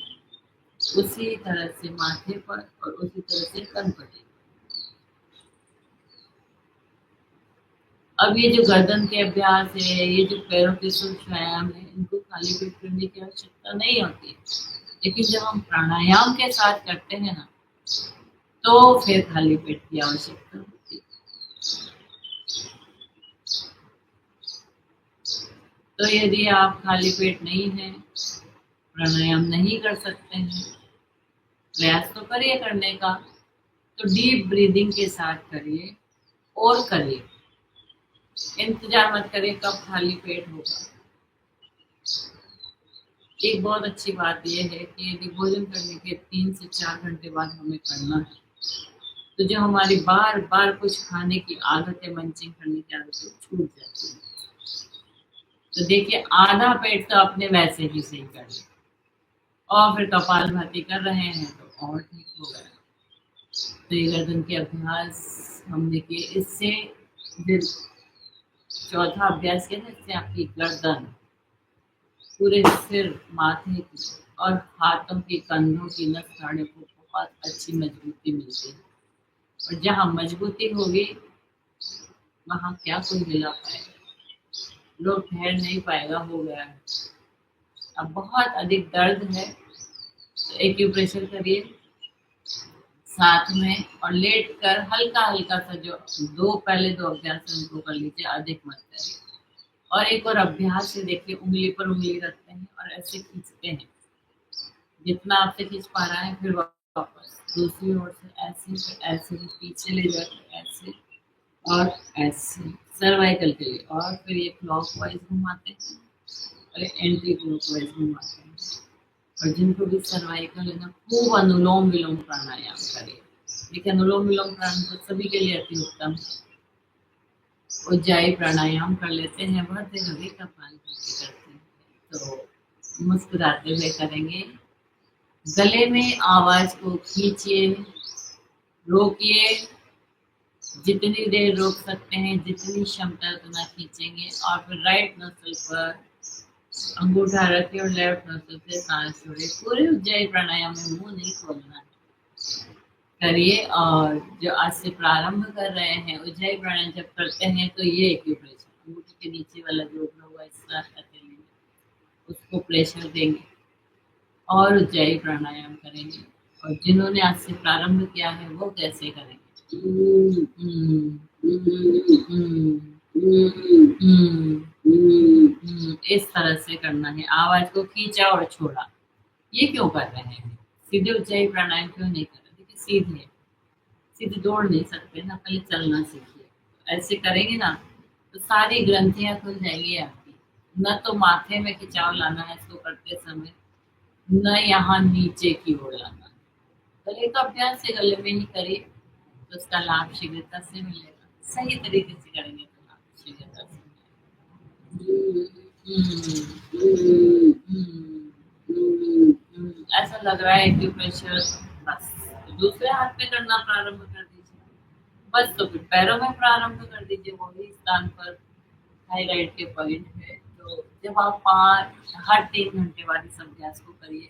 उसी तरह से माथे पर और उसी तरह से कनपटी। अब ये जो गर्दन के अभ्यास है, ये जो पैरों के सूक्ष्म व्यायाम है, इनको खाली पेट करने की आवश्यकता नहीं होती है। लेकिन जब हम प्राणायाम के साथ करते हैं ना, तो फिर खाली पेट की आवश्यकता होती है। तो यदि आप खाली पेट नहीं है, प्राणायाम नहीं कर सकते हैं, प्रयास तो करिए करने का, तो डीप ब्रीदिंग के साथ करिए और करिए। इंतजार मत करिए कब खाली पेट होगा। एक बहुत अच्छी बात यह है कि यदि भोजन करने के 3 से 4 घंटे बाद हमें करना है, तो जो हमारी बार बार कुछ खाने की आदत है, मंचिंग करने की आदत है, छूट जाती है। तो देखिए, आधा पेट तो अपने वैसे ही सही कर लिया और फिर कपालभाति कर रहे हैं तो और ठीक हो गया। तो ये गर्दन के अभ्यास हमने किए। इससे फिर चौथा अभ्यास किया था, इससे आपकी गर्दन, पूरे सिर, माथे की और हाथों की कंधों की नस नाड़ियों को बहुत अच्छी मजबूती मिलती है। और जहाँ मजबूती होगी वहाँ क्या कोई हिला पाएगा, लोग ठहर नहीं पाएगा, हो गया है। अब बहुत अधिक दर्द है तो एक्यूप्रेशर करिए साथ में, और लेट कर हल्का हल्का सा जो पहले दो अभ्यास है उनको कर लीजिए, अधिक मत करिए। और एक और अभ्यास है, देखिए उंगली पर उंगली रखते हैं और ऐसे खींचते हैं, जितना आपसे खींच पा रहा है, फिर वापस दूसरी ओर से ऐसे, फिर ऐसे पीछे ले जाकर ऐसे और ऐसे सर्वाइकल के लिए, और फिर ये क्लॉकवाइज घुमाते हैं और एंटी क्लॉकवाइज घुमाते हैं। और जिनको भी सर्वाइकल है ना, खूब अनुलोम विलोम प्राणायाम करिए। देखिए अनुलोम विलोम प्राणायाम तो सभी के लिए अति उत्तम है। उज्जाई प्राणायाम कर लेते हैं, बहुत देर अभी कपाल करते हैं, तो मुस्कुराते हुए करेंगे। गले में आवाज को खींचिए, रोकिए, जितनी देर रोक सकते हैं, जितनी क्षमता उतना खींचेंगे, और फिर राइट नोस्ट्रल पर अंगूठा रखिए और लेफ्ट नोस्ट्रल से सांस छोड़िए। पूरे उज्जाई प्राणायाम में मुंह नहीं खोलना है, करिए। और जो आज से प्रारंभ कर रहे हैं, उज्जाई प्राणायाम जब करते हैं तो ये एक्यूप्रेशर अंगूठी के नीचे वाला जो उभरा हुआ हिस्सा है उसको प्रेशर देंगे और उज्जाई प्राणायाम करेंगे। और जिन्होंने आज से प्रारंभ किया है वो कैसे करेंगे, इस तरह से करना है। आवाज को खींचा और छोड़ा। ये क्यों कर रहे हैं, सीधे उज्जाई प्राणायाम क्यों नहीं कर रहे? देखिए सीधे सीधे दौड़ नहीं सकते ना, पहले चलना सीखिए। ऐसे करेंगे ना तो सारी ग्रंथियां खुल जाएंगी आपकी। न तो माथे में खिंचाव लाना है इसको करते समय, न यहाँ नीचे की ओर लाना है। गले का अभ्यास से गले में ही करिए तो उसका लाभ शीघ्रता से मिलेगा। सही तरीके से करेंगे तो लाभ शीघ्रता से मिलेगा। ऐसा लग रहा है कि प्रेशर, बस तो दूसरे हाथ पे करना प्रारंभ कर दीजिए। बस तो फिर पैरों में प्रारंभ कर दीजिए, वही स्थान पर थायराइड के पॉइंट है। तो जब आप हर 3 घंटे बाद इस अभ्यास को करिए,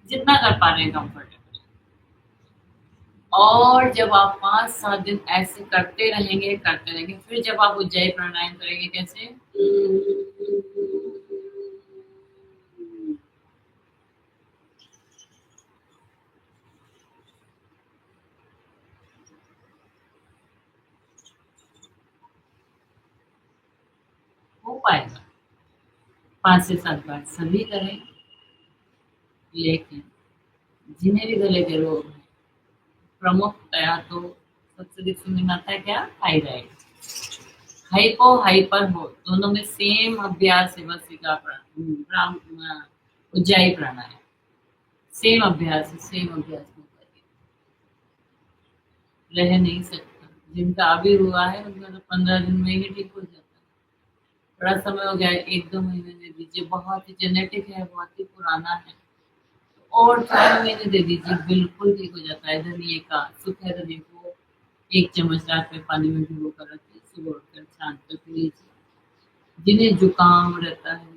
जितना कर पा रहे हैं कंफर्टेबल। और जब आप 5-7 दिन ऐसे करते रहेंगे, फिर जब आप उज्जाई प्राणायाम करेंगे, कैसे हो पाएगा। 5 से 7 बार सभी करें, लेकिन जिन्हें भी गले के रोग हैं, प्रमुखतया तो सबसे अधिक सुनने में आता है क्या, थायराइड। हाइपो हाइपर हो, दोनों में सेम अभ्यास है, वसिका प्राणायाम, उज्जाई प्राणायाम, सेम अभ्यास है, सेम अभ्यास में करिए। रह नहीं सकता, जिनका अभी हुआ है उनका तो 15 दिन में ही ठीक हो जाता है। थोड़ा समय हो गया है, 1-2 महीने दे दीजिए, बहुत ही जेनेटिक है, बहुत ही पुराना है, और 4 महीने दे दीजिए, बिल्कुल ठीक हो जाता है। धनिए का सूखे धनिए को 1 चम्मच रात में पानी में भिगो कर रखिए, सुबह उठकर छान कर पी लीजिए। जिन्हें जुकाम रहता है,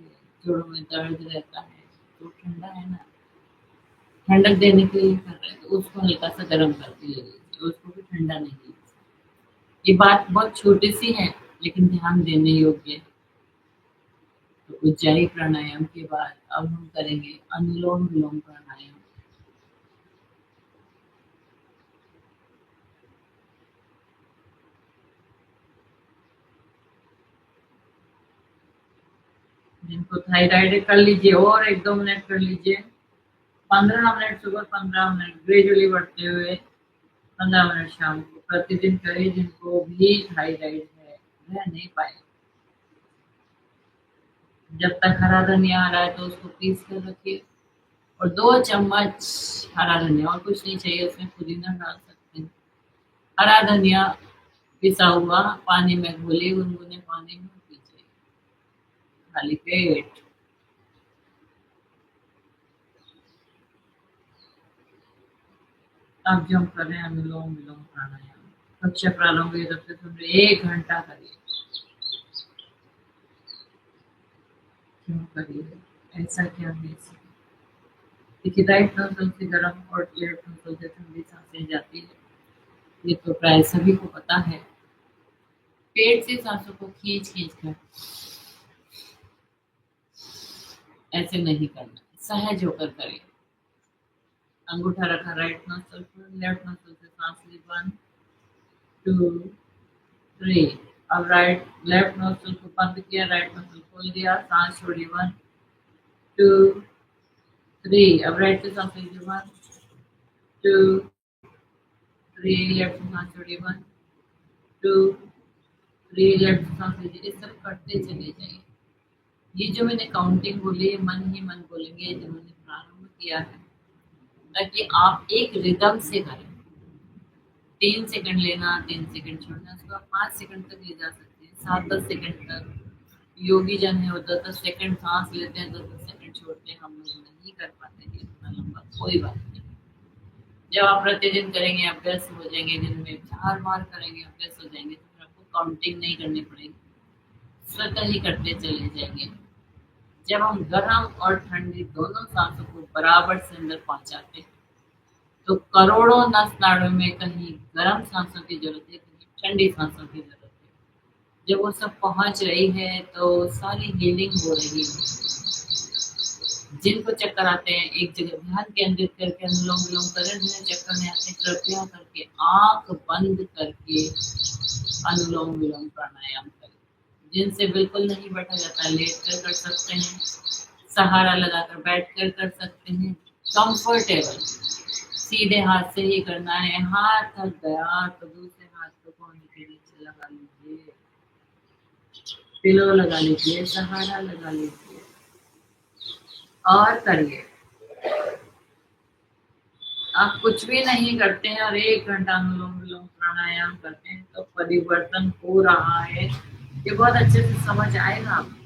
जोड़ों में दर्द रहता है, तो ठंडा है ना, ठंडक देने के लिए कर रहे हैं तो उसको हल्का सा गर्म करके ले लीजिए, उसको भी ठंडा नहीं लीजिए। ये बात बहुत छोटी सी है लेकिन ध्यान देने योग्य है। तो उज्जाई प्राणायाम के बाद अब हम करेंगे अनुलोम विलोम प्राणायाम। जिनको थायराइड है कर लीजिए, और 1-2 मिनट कर लीजिए। 15 मिनट सुबह, 15 मिनट ग्रेजुअली बढ़ते हुए 15 मिनट शाम को प्रतिदिन करें। जिनको भी थायराइड है वह नहीं पाए, जब तक हरा धनिया आ रहा है तो उसको पीस कर रखिए, और 2 चम्मच हरा धनिया, और कुछ नहीं चाहिए उसमें, पुदीना डाल सकते हैं। हरा धनिया पिसा हुआ पानी में घोलिए, गुनगुने पानी में पीजिए खाली पेट। अब जो हम कर रहे हैं अनुलोम विलोम प्राणायाम, कक्षा प्रारंभ हुई तब से तुम 1 घंटा करिए। क्यों करिए, ऐसा क्या है इसमें? देखिए राइट नोजल से गर्म और लेफ्ट नोजल से ठंडी सांसें जाती है, ये तो प्राय सभी को पता है। पेट से सांसों को खींच खींच कर ऐसे नहीं करना, सहज होकर करें। अंगूठा रखा राइट नोस्ट्रल पर, लेफ्ट नोस्ट्रल से सांस ली, 1 2 3। अब लेफ्ट नोस्ट्रल को बंद किया, राइट नोस्ट्रल खोल दिया, सांस छोड़ी, 1 2 3। अब राइट से सांस लीजिए, 1 2 3। लेफ्ट से सांस छोड़िए, 1 2 3। लेफ्ट से सांस लीजिए। इस तरह करते चले जाइए। ये जो मैंने काउंटिंग बोली है, मन ही मन बोलेंगे जिन्होंने प्रारंभ किया है, ताकि आप एक रिदम से करें। 3 सेकंड लेना, 3 सेकंड छोड़ना, उसको आप 5 सेकंड तक ले जा सकते हैं, 7-10 सेकंड तक। योगी जन है वो 10-10 सेकंड सांस लेते हैं, 10-10 सेकंड छोड़ते हैं। हम लोग नहीं कर पाते हैं इतना लंबा, कोई बात नहीं। जब आप प्रतिदिन करेंगे, अभ्यस्त हो जाएंगे, दिन में 4 बार करेंगे, अभ्यस्त हो जाएंगे, तो फिर आपको काउंटिंग नहीं करनी पड़ेगी, स्वतः ही करते चले जाएंगे। जब हम गर्म और ठंडी दोनों सांसों को बराबर से अंदर पहुंचाते हैं, तो करोड़ों नस नाड़ों में कहीं गर्म सांसों की जरूरत है, कहीं ठंडी सांसों की जरूरत है। जब वो सब पहुंच रही है तो सारी हीलिंग हो रही है। जिनको चक्कर आते हैं, एक जगह ध्यान केंद्रित करके अनुलोम विलोम करें। जिन्हें चक्कर नहीं आते, कृपया करके आंख बंद करके अनुलोम विलोम प्राणायाम करें। जिनसे बिल्कुल नहीं बैठा जाता, लेट कर सकते हैं, सहारा लगाकर बैठ कर सकते हैं, कंफर्टेबल। सीधे हाथ से ही करना है। हाथ थक गया तो दूसरे हाथ को कोहनी के नीचे लगा लीजिए, पिलो लगा लीजिए, सहारा लगा लीजिए और करिए। आप कुछ भी नहीं करते हैं और 1 घंटा अनुलोम विलोम प्राणायाम करते हैं तो परिवर्तन हो रहा है, ये बहुत अच्छे से समझ आएगा आपको।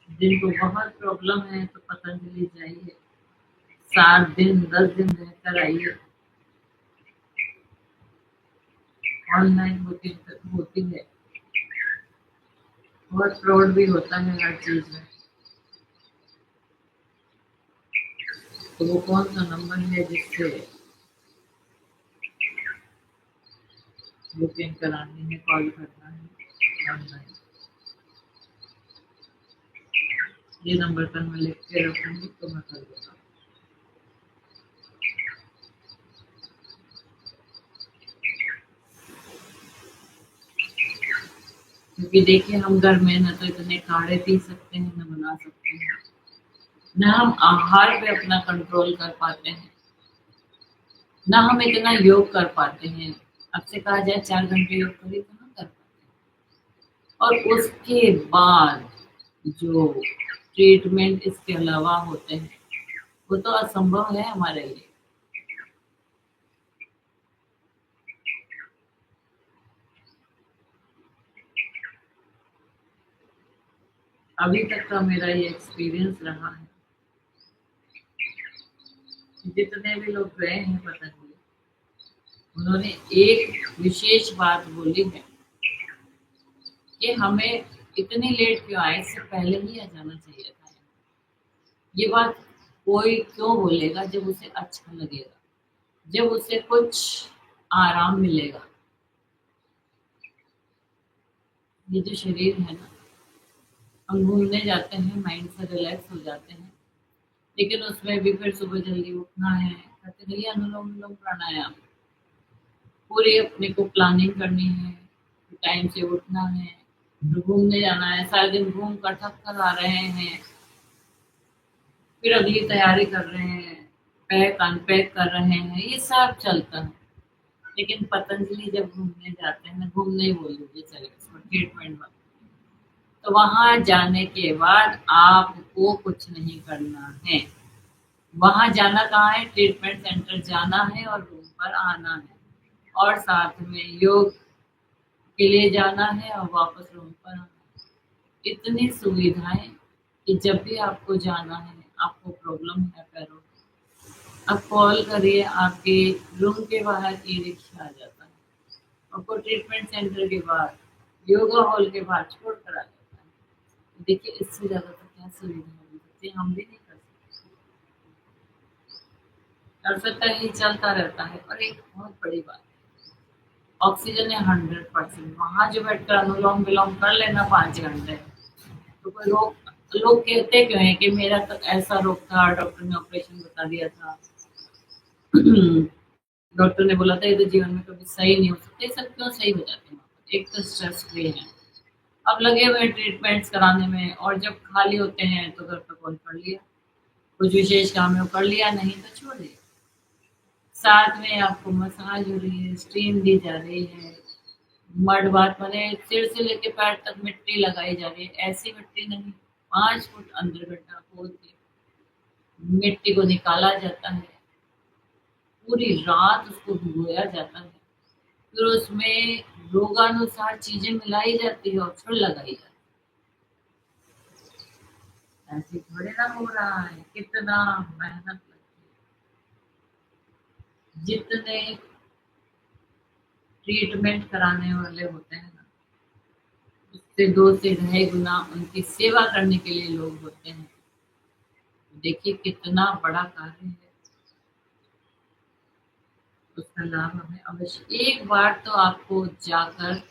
जिनको बहुत प्रॉब्लम है तो पतंजलि जाइए, 7 दिन 10 दिन रहकर आइए। ऑनलाइन होती है, बहुत फ्रॉड भी होता है हर चीज में। तो वो कौन सा नंबर है जिससे बुकिंग करानी है, कॉल करना है ऑनलाइन? ये नंबर पर मैं लिख के रखूंगी तो मैं कर दूंगा। क्योंकि देखिए, हम घर में न तो इतने काढ़े पी सकते हैं, न बना सकते हैं, न हम आहार पे अपना कंट्रोल कर पाते हैं, न हम इतना योग कर पाते हैं। आपसे कहा जाए 4 घंटे योग करिए तो ना कर पाते। और उसके बाद जो ट्रीटमेंट इसके अलावा होते हैं, वो तो असंभव है हमारे लिए। अभी तक का मेरा ये एक्सपीरियंस रहा है। जितने भी लोग गए हैं पतंजलि, उन्होंने एक विशेष बात बोली है कि हमें इतनी लेट क्यों आए, इससे पहले ही आ जाना चाहिए था। ये बात कोई क्यों बोलेगा जब उसे अच्छा लगेगा, जब उसे कुछ आराम मिलेगा। ये जो शरीर है ना, हम घूमने जाते हैं, माइंड से रिलैक्स हो जाते हैं, लेकिन उसमें भी फिर सुबह जल्दी उठना है, कहते रहिए अनुलोम विलोम प्राणायाम। पूरी अपने को प्लानिंग करनी है, टाइम से उठना है, घूमने जाना है, सारा दिन घूम कर थक कर आ रहे हैं, फिर अगली तैयारी कर रहे हैं, पैक अनपैक कर रहे हैं, ये सब चलता है। लेकिन पतंजलि जब घूमने जाते हैं ना, घूमने ही बोल दीजिए चले, इसको ट्रीटमेंट में, तो वहां जाने के बाद आपको कुछ नहीं करना है। वहां जाना कहाँ है? ट्रीटमेंट सेंटर जाना है और रूम पर आना है, और साथ में योग के लिए जाना है और वापस रूम पर आना है। इतनी सुविधाएं कि जब भी आपको जाना है आपको प्रॉब्लम है पैरों में, आप कॉल करिए, आपके रूम के बाहर ई रिक्शा आ जाता है, आपको ट्रीटमेंट सेंटर के बाहर, योगा हॉल के बाहर छोड़ कर आ जाता है। देखिए इससे ज़्यादा तो क्या सुविधा मिल सकती है, हम भी नहीं कर सकते। कर सकता है, ये चलता रहता है। और एक बहुत बड़ी बात, ऑक्सीजन है 100%, वहाँ जो बैठकर अनुलोम विलोम कर लेना 5 घंटे, तो कोई रोग, लोग कहते क्यों है कि मेरा तो ऐसा रोग था, डॉक्टर ने ऑपरेशन बता दिया था, डॉक्टर ने बोला था ये तो जीवन में कभी सही नहीं हो सकते, सब क्यों सही हो जाते हैं? एक तो स्ट्रेस फ्री है, अब लगे हुए ट्रीटमेंट्स कराने में, और जब खाली होते हैं तो घर पर कॉल कर लिया, कुछ विशेष काम है वो कर लिया, नहीं तो छोड़ दिया। साथ में आपको मसाज हो रही है, स्टीम दी जा रही है, मड बात माने सिर से लेके पैर तक मिट्टी लगाई जा रही है, ऐसी मिट्टी नहीं, 5 फुट अंदर गड्ढा खोद के मिट्टी को निकाला जाता है, पूरी रात उसको भिगोया जाता है, फिर उसमें रोगानुसार चीजें मिलाई जाती है और फिर लगाई जाती है। ऐसे थोड़े ना हो रहा है, कितना मेहनत लगती है। जितने ट्रीटमेंट कराने वाले होते हैं ना, उससे 2 से ढाई गुना उनकी सेवा करने के लिए लोग होते हैं। देखिए कितना बड़ा कार्य है, उसका लाभ हमें अवश्य, एक बार तो आपको जाकर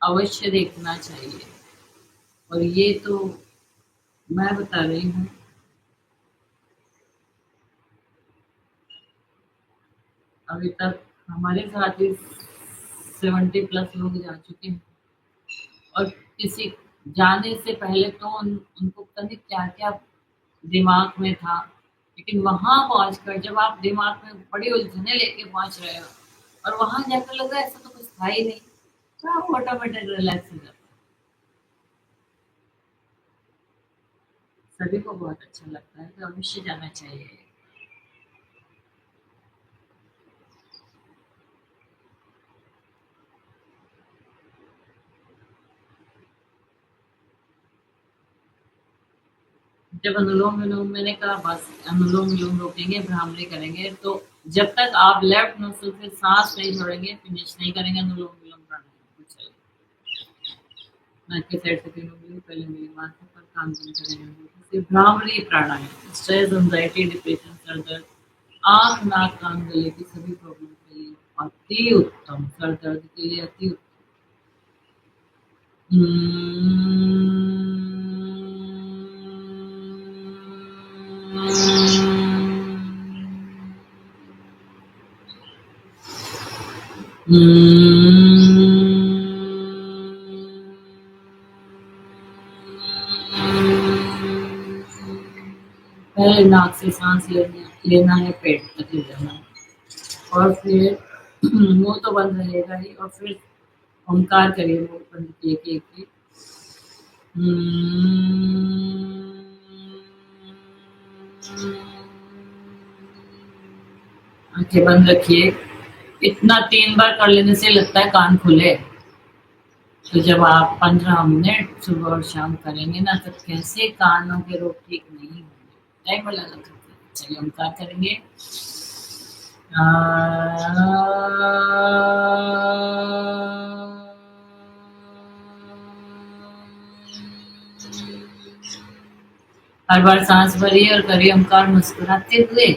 अवश्य देखना चाहिए। और ये तो मैं बता रही हूँ, अभी तक हमारे साथ ही 70+ लोग जा चुके हैं, और किसी जाने से पहले तो उनको पता नहीं क्या क्या दिमाग में था, लेकिन वहां पहुंचकर जब आप दिमाग में बड़ी उलझने लेके पहुंच रहे हो और वहां जाकर लगा ऐसा तो कुछ था ही नहीं, तो आप ऑटोमेटिक रिलैक्स हो जाते हैं। सभी को बहुत अच्छा लगता है, तो अवश्य जाना चाहिए। जब अनुलोम विलोम मैंने कहा बस अनुलोम विलोम रोकेंगे, भ्रामरी करेंगे, तो जब तक आप लेफ्ट नोस्ट्रिल से सांस नहीं छोड़ेंगे, फिनिश नहीं करेंगे अनुलोम विलोम प्राणायाम कुछ चलेगा। नाक के साइड से 3 उंगली पहले मेरी माथे पर, कान बंद करेंगे, फिर भ्रामरी प्राणायाम स्ट्रेस, एंजाइटी, डिप्रेशन, सर दर्द, आँख, नाक, कान, गले की सभी प्रॉब्लम के लिए अति उत्तम, सर दर्द के लिए अति उत्तम। पहले नाक से सांस लेना है, पेट तक ले जाना है, और फिर मुंह तो बंद रहेगा ही, और फिर ओंकार करिए मुंह बंद किए किए। आंखें बंद रखिए, इतना 3 बार कर लेने से लगता है कान खुले। तो जब आप 15 मिनट सुबह और शाम करेंगे ना, तो कैसे कानों के रोग ठीक नहीं होंगे, टाइम लगा सकते। चलिए हम क्या करेंगे, हर बार सांस भरिए और करिए ओंकार मुस्कुराते हुए।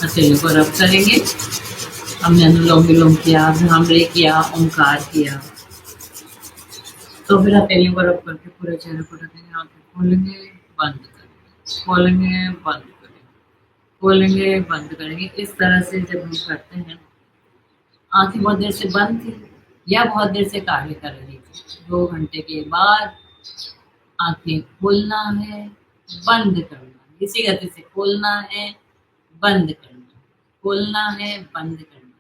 हथेली को रब करेंगे, हमने अनुलोम विलोम किया, भ्रामरी किया, ओंकार किया, तो फिर हथेलियों को रब करके पूरे चेहरे को ढकेंगे, आंखें खोलेंगे, बंद करेंगे, खोलेंगे, बंद करेंगे, खोलेंगे, बंद करेंगे। इस तरह से जब हम करते हैं, आंखें बहुत देर से बंद थी या बहुत देर से कार्य कर रही थी, 2 घंटे के बाद आंखें खोलना है, बंद करना, इसी गति से खोलना है, बंद करना, खोलना है, बंद करना है।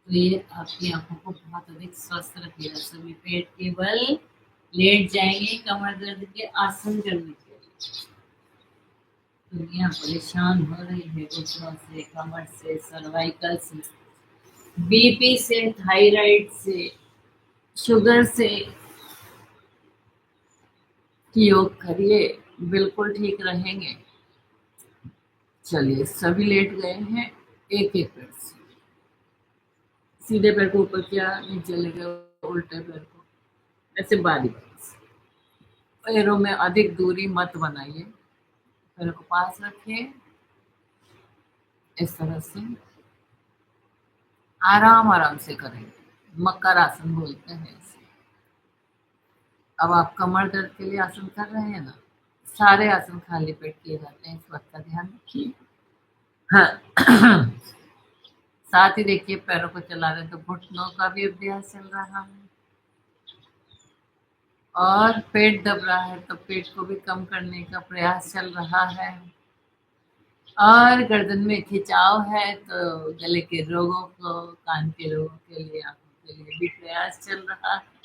तो ये आपकी आंखों को बहुत अधिक स्वस्थ रखेगा। सभी पेट के बल लेट जाएंगे कमर दर्द के आसन करने के लिए। दुनिया परेशान हो रही है घुटनों से, कमर से, सर्वाइकल से, बीपी से, थायराइड से, शुगर से। योग करिए, बिल्कुल ठीक रहेंगे। चलिए, सभी लेट गए हैं। एक एक पैर से सीधे पैर को ऊपर किया, नीचे लेके उल्टे पैर को ऐसे बारी बारी से। पैरों में अधिक दूरी मत बनाइए। पैरों को पास रखिए, इस तरह से आराम आराम से करेंगे। मकर आसन बोलते हैं इसे। अब आप कमर दर्द के लिए आसन कर रहे हैं ना, सारे आसन खाली पेट किए जाते हैं, इस बात का ध्यान रखिए। हाँ। साथ ही देखिए, पैरों को चला रहे तो घुटनों का भी अभ्यास चल रहा है, और पेट दब रहा है तो पेट को भी कम करने का प्रयास चल रहा है, और गर्दन में खिंचाव है तो गले के रोगों को, कान के रोगों के लिए, आंखों के लिए भी प्रयास चल रहा है।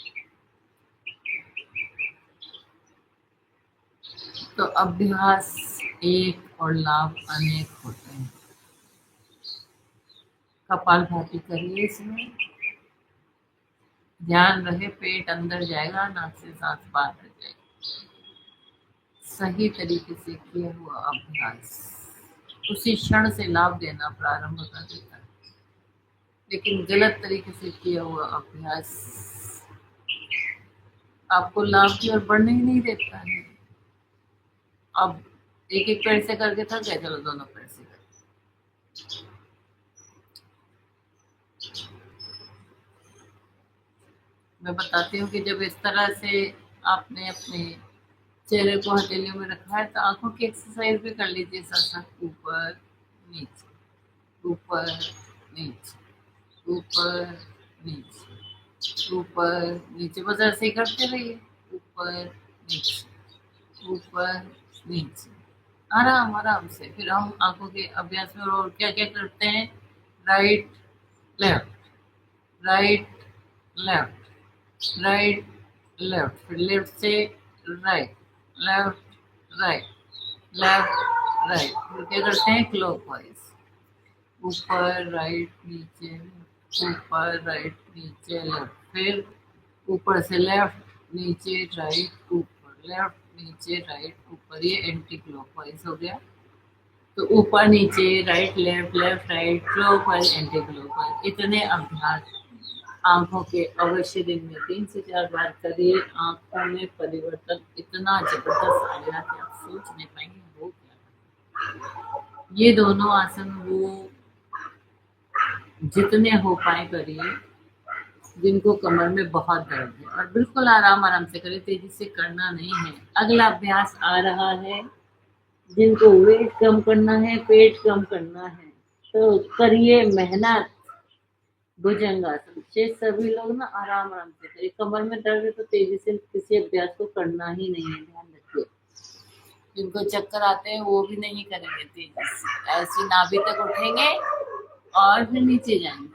तो अभ्यास एक और लाभ अनेक होते हैं। कपालभाति करिए, इसमें ध्यान रहे पेट अंदर जाएगा, नाक से सांस बाहर जाएगी। सही तरीके से किया हुआ अभ्यास उसी क्षण से लाभ देना प्रारंभ कर देता है, लेकिन गलत तरीके से किया हुआ अभ्यास आपको लाभ की ओर बढ़ने ही नहीं देता है। अब एक एक पैर से करके थक गए, चलो दोनों पैर से कर। मैं बताती हूँ कि जब इस तरह से आपने अपने चेहरे को हथेलियों में रखा है तो आंखों की एक्सरसाइज भी कर लीजिए साथ साथ। ऊपर नीचे, ऊपर नीचे, ऊपर नीचे, ऊपर नीचे, बस ऐसे ही करते रहिए। ऊपर नीचे, ऊपर नीचे, आराम आराम से। फिर हम आंखों के अभ्यास में और क्या क्या करते हैं, right left, right left, right left, फिर लेफ्ट से right, left right, left right, फिर क्या करते हैं क्लॉकवाइज। ऊपर राइट नीचे, ऊपर राइट नीचे लेफ्ट, फिर ऊपर से लेफ्ट नीचे राइट ऊपर, लेफ्ट नीचे राइट ऊपर, ये एंटी क्लॉकवाइज हो गया। तो ऊपर नीचे, right left, left right, clockwise anti clockwise, इतने अभ्यास आंखों के अवश्य दिन में 3 से 4 बार करिए। आंखों में परिवर्तन इतना जबरदस्त आएगा कि आप सोच नहीं पाएंगे वो क्या। ये दोनों आसन वो जितने हो पाए करिए, जिनको कमर में बहुत दर्द है, और बिल्कुल आराम आराम से करिए, तेजी से करना नहीं है। अगला अभ्यास आ रहा है, जिनको वेट कम करना है, पेट कम करना है, तो करिए मेहनत। भुजंगासन से सभी लोग ना आराम आराम से करिए। कमर में दर्द है तो तेजी से किसी अभ्यास को करना ही नहीं है, ध्यान रखिए। जिनको चक्कर आते हैं वो भी नहीं करेंगे तेजी से, ऐसी नाभि तक उठेंगे और फिर नीचे जाएंगे।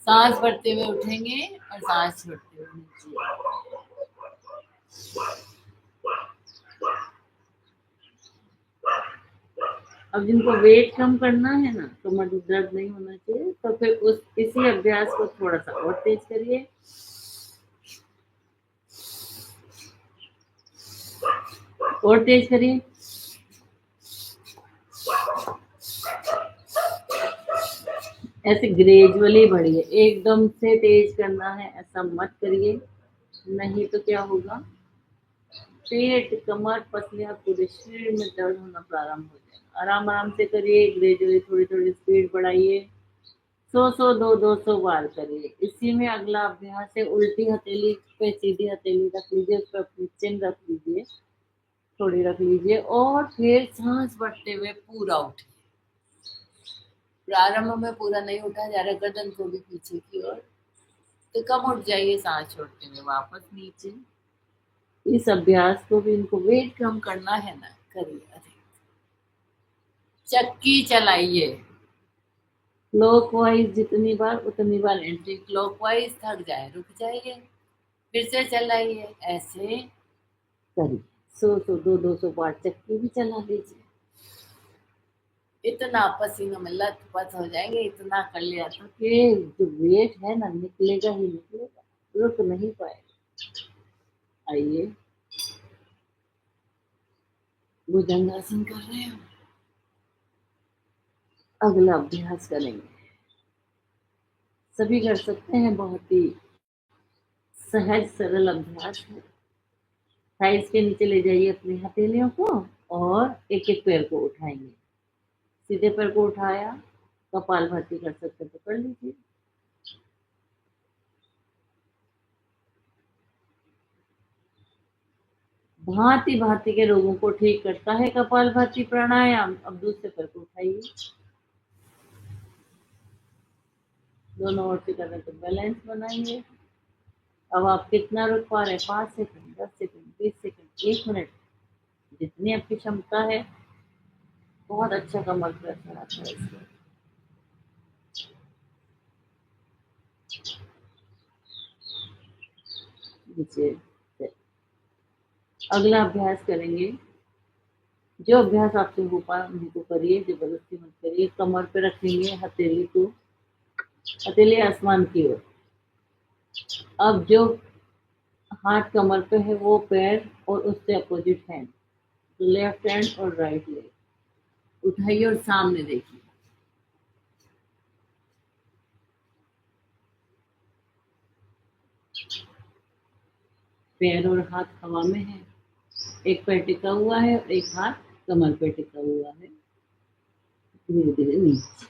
सांस भरते हुए उठेंगे और सांस छोड़ते हुए नीचे। अब जिनको वेट कम करना है ना, कमर में दर्द नहीं होना चाहिए, तो फिर उस इसी अभ्यास को थोड़ा सा और तेज करिए। और तेज करिए। ऐसे ग्रेजुअली बढ़िए, एकदम से तेज करना है ऐसा मत करिए, नहीं तो क्या होगा, पेट, कमर, पसलियां, पूरे शरीर में दर्द होना प्रारंभ हो जाएगा। आराम आराम से करिए, ग्रेजुअली थोड़ी थोड़ी स्पीड बढ़ाइए। 100 200 बार करिए। इसी में अगला अभ्यास है, उल्टी हथेली पे सीधी हथेली रख लीजिए, उस पर अपनी चिन रख लीजिए, थोड़ी रख लीजिए, और फिर सांस भरते हुए पूरा उठिए। प्रारंभ में पूरा नहीं उठा जा रहा, गर्दन को भी पीछे की ओर, तो कम उठ जाइए, सांस छोड़ते हुए वापस नीचे। इस अभ्यास को भी, इनको वेट कम करना है ना, करिए। चक्की चलाइए, क्लॉकवाइज जितनी बार उतनी बार एंटी क्लॉकवाइज, थक जाए रुक जाइए, फिर से चलाइए, ऐसे करिए। 100 दो 200 बार चक्की भी चला लीजिए। इतना पसीनों में लथपथ हो जाएंगे, इतना कर लिया तो कि जो वेट है ना निकलेगा ही निकलेगा, रुक नहीं पाएगा। आइए, भुजंगासन कर रहे हैं, अगला अभ्यास करेंगे। सभी कर सकते हैं, बहुत ही सहज सरल अभ्यास है। थाइस के नीचे ले जाइए अपनी हथेलियों को और एक एक पैर को उठाएंगे। सीधे पैर को उठाया, कपालभाति कर सकते तो कर लीजिए। भांति भांति के रोगों को ठीक करता है कपालभाति प्राणायाम। अब दूसरे पैर को उठाइए, दोनों ओर से करने तो बैलेंस बनाइए। अब आप कितना रुक पा रहे हैं? 5 सेकंड, 10 सेकंड, 20 सेकंड, 1 मिनट, जितनी आपकी क्षमता है। बहुत अच्छा कमर प्रेशर आता है इसमें। नीचे अगला अभ्यास करेंगे। जो अभ्यास आपसे हो पाए उन्हीं को करिए, जबरदस्ती मत करिए। कमर पे रखेंगे हथेली को, हथेली आसमान की ओर। अब जो हाथ कमर पे है वो पैर और उससे अपोजिट हैंड, लेफ्ट हैंड और राइट लेग उठाइए और सामने देखिए। पैर और हाथ हवा में है, एक पैर टिका हुआ है और एक हाथ कमर पे टिका हुआ है। धीरे धीरे नीचे।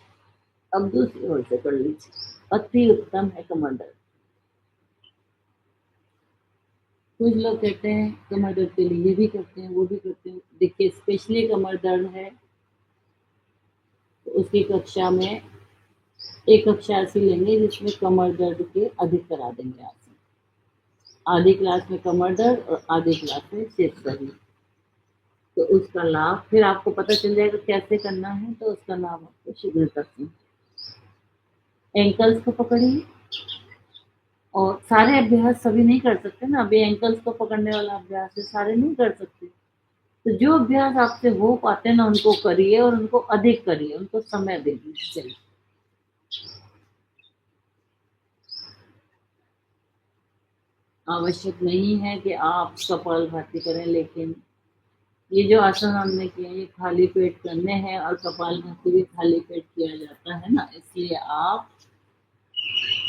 अब दूसरी ओर से कर लीजिए। अति उत्तम है कमर दर्द। कुछ लोग कहते हैं कमर दर्द के लिए ये भी करते हैं वो भी करते हैं। देखिए, स्पेशली कमर दर्द है तो उसकी कक्षा में एक कक्षा ऐसी लेंगे जिसमें कमर दर्द के अधिक करा देंगे आसन। आधी क्लास में कमर दर्द और आधी क्लास में सिर दर्द। तो उसका लाभ फिर आपको पता चल जाएगा कैसे करना है, तो उसका लाभ आपको शीघ्रता से। एंकल्स को पकड़िए, और सारे अभ्यास सभी नहीं कर सकते ना। अभी एंकल्स को पकड़ने वाला अभ्यास है, सारे नहीं कर सकते। तो जो अभ्यास आपसे हो पाते हैं ना उनको करिए, और उनको अधिक करिए, उनको समय दे दीजिए। आवश्यक नहीं है कि आप कपालभाति करें, लेकिन ये जो आसन हमने किए ये खाली पेट करने हैं, और कपालभाति भी खाली पेट किया जाता है ना, इसलिए आप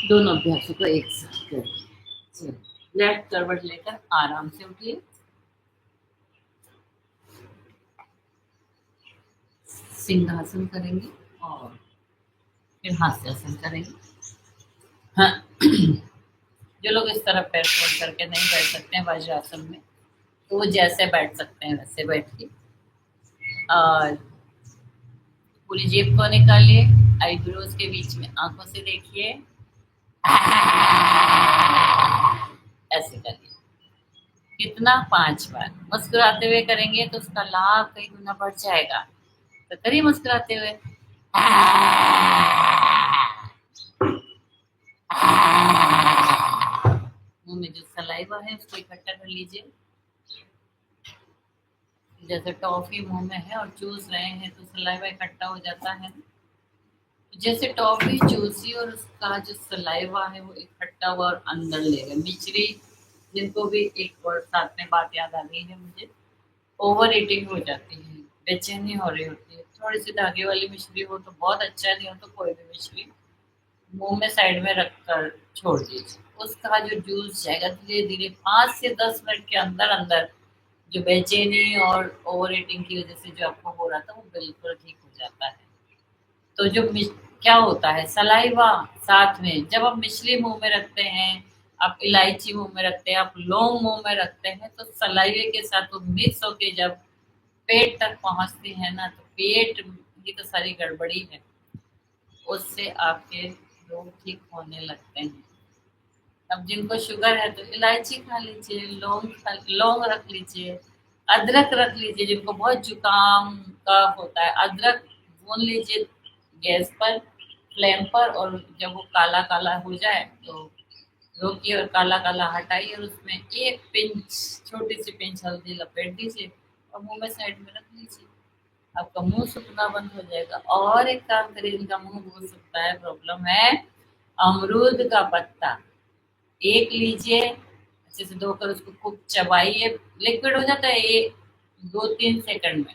दोनों अभ्यासों को एक साथ करिए। चलिए, लेफ्ट करवट लेकर आराम से उठिए। सिंहासन करेंगे और फिर हास्यासन करेंगे। हाँ। जो लोग इस तरह पैर फोल्ड करके नहीं बैठ सकते हैं वज्रासन में, तो वो जैसे बैठ सकते हैं वैसे बैठिए। और पूरी जेब को निकालिए, आईब्रोज के बीच में आंखों से देखिए, ऐसे करिए। कितना? 5 बार। मुस्कुराते हुए करेंगे तो उसका लाभ कई गुना बढ़ जाएगा। तो करिए मुस्कुराते हुए। मुंह में जो सलाइवा है उसको इकट्ठा कर लीजिए। जैसे टॉफी मुंह में है और चूस रहे हैं तो सलाइवा इकट्ठा हो जाता है। जैसे टॉफी चूसी और उसका जो सलाइवा है वो इकट्ठा हुआ और अंदर ले गए। मिश्री, जिनको भी एक और साथ में बात याद आ गई है मुझे, ओवर ईटिंग हो जाती है, बेचैनी हो रही होती है। थोड़ी सी धागे वाली मिश्री हो तो बहुत अच्छा, नहीं हो तो कोई भी मिश्री मुंह में साइड में रखकर छोड़ दीजिए। उसका जो जूस जाएगा धीरे धीरे 5 से 10 मिनट के अंदर अंदर जो बेचैनी और ओवर ईटिंग की वजह से जो आपको हो रहा था वो बिल्कुल ठीक हो जाता है। तो जो क्या होता है, सलाइवा साथ में जब आप मिश्री मुंह में रखते हैं, आप इलायची मुंह में रखते हैं, आप लौंग मुंह में रखते हैं, तो सलाइवे के साथ वो मिक्स होके जब पेट तक पहुंचती है ना, तो पेट की तो सारी गड़बड़ी है, उससे आपके रोग ठीक होने लगते हैं। अब जिनको शुगर है तो इलायची खा लीजिए, लौंग रख लीजिए, अदरक रख लीजिए। जिनको बहुत जुकाम कफ होता है, अदरक भून लीजिए गैस पर, फ्लेम पर, और जब वो काला काला हो जाए तो रोकिए और काला काला हटाइए और उसमें एक पिंच, छोटी सी पिंच हल्दी लपेट दीजिए और मुंह में साइड में रख लीजिए। आपका मुंह सूखना बंद हो जाएगा। और एक काम करिए, इनका मुंह बहुत सूखता है, प्रॉब्लम है, अमरूद का पत्ता एक लीजिए, अच्छे से धोकर उसको खूब चबाइए, लिक्विड हो जाता है ये 2-3 सेकंड में,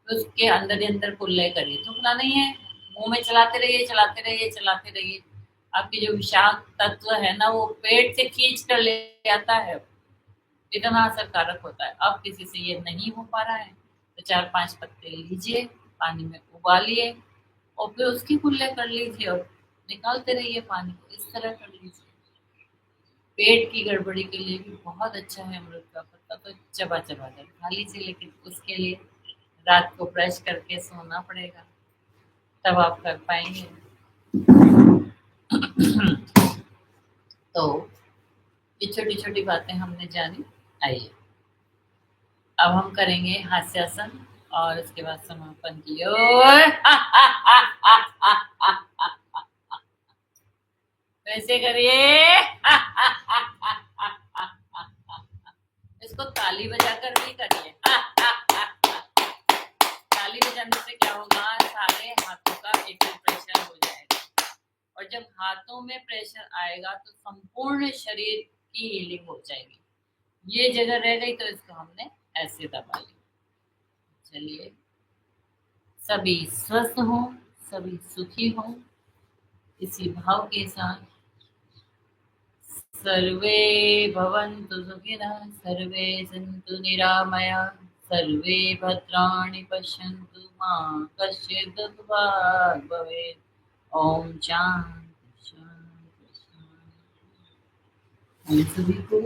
तो उसके अंदर ही अंदर कुल्ले करिए, थूकना नहीं है, मुंह में चलाते रहिए चलाते रहिए चलाते रहिए। आपकी जो विषाक्त तत्व है ना वो पेट से खींच कर ले आता है, इतना असरकारक होता है। अब किसी से ये नहीं हो पा रहा है तो 4-5 पत्ते लीजिए, पानी में उबालिए और फिर उसकी कुल्ले कर लीजिए और निकालते रहिए पानी को, इस तरह कर लीजिए। पेट की गड़बड़ी के लिए भी बहुत अच्छा है अमरूद का पत्ता, तो चबा चबा कर खा लीजिए, लेकिन उसके लिए रात को ब्रश करके सोना पड़ेगा, तब आप कर पाएंगे। तो ये छोटी छोटी बातें हमने जानी। आइए अब हम करेंगे हास्यासन और उसके बाद समापन की ओर। वैसे करिए। इसको ताली बजाकर भी करिए। ताली बजाने से क्या होगा, सारे हाथों का एक प्रेशर हो जाएगा और जब हाथों में प्रेशर आएगा तो संपूर्ण शरीर की हीलिंग हो जाएगी। ये जगह रह गई तो इसको हमने ऐसे दबा लिया। चलिए, सभी स्वस्थ हो, सभी सुखी हो, इसी भाव के साथ सर्वे भवन्तु सुखिनः, सर्वे सन्तु निरामयाः, सर्वे भद्राणि पश्यन्तु मा कश्चित् दुःखभाग् भवेत्। ओम शांति शांति शांति। हम सभी को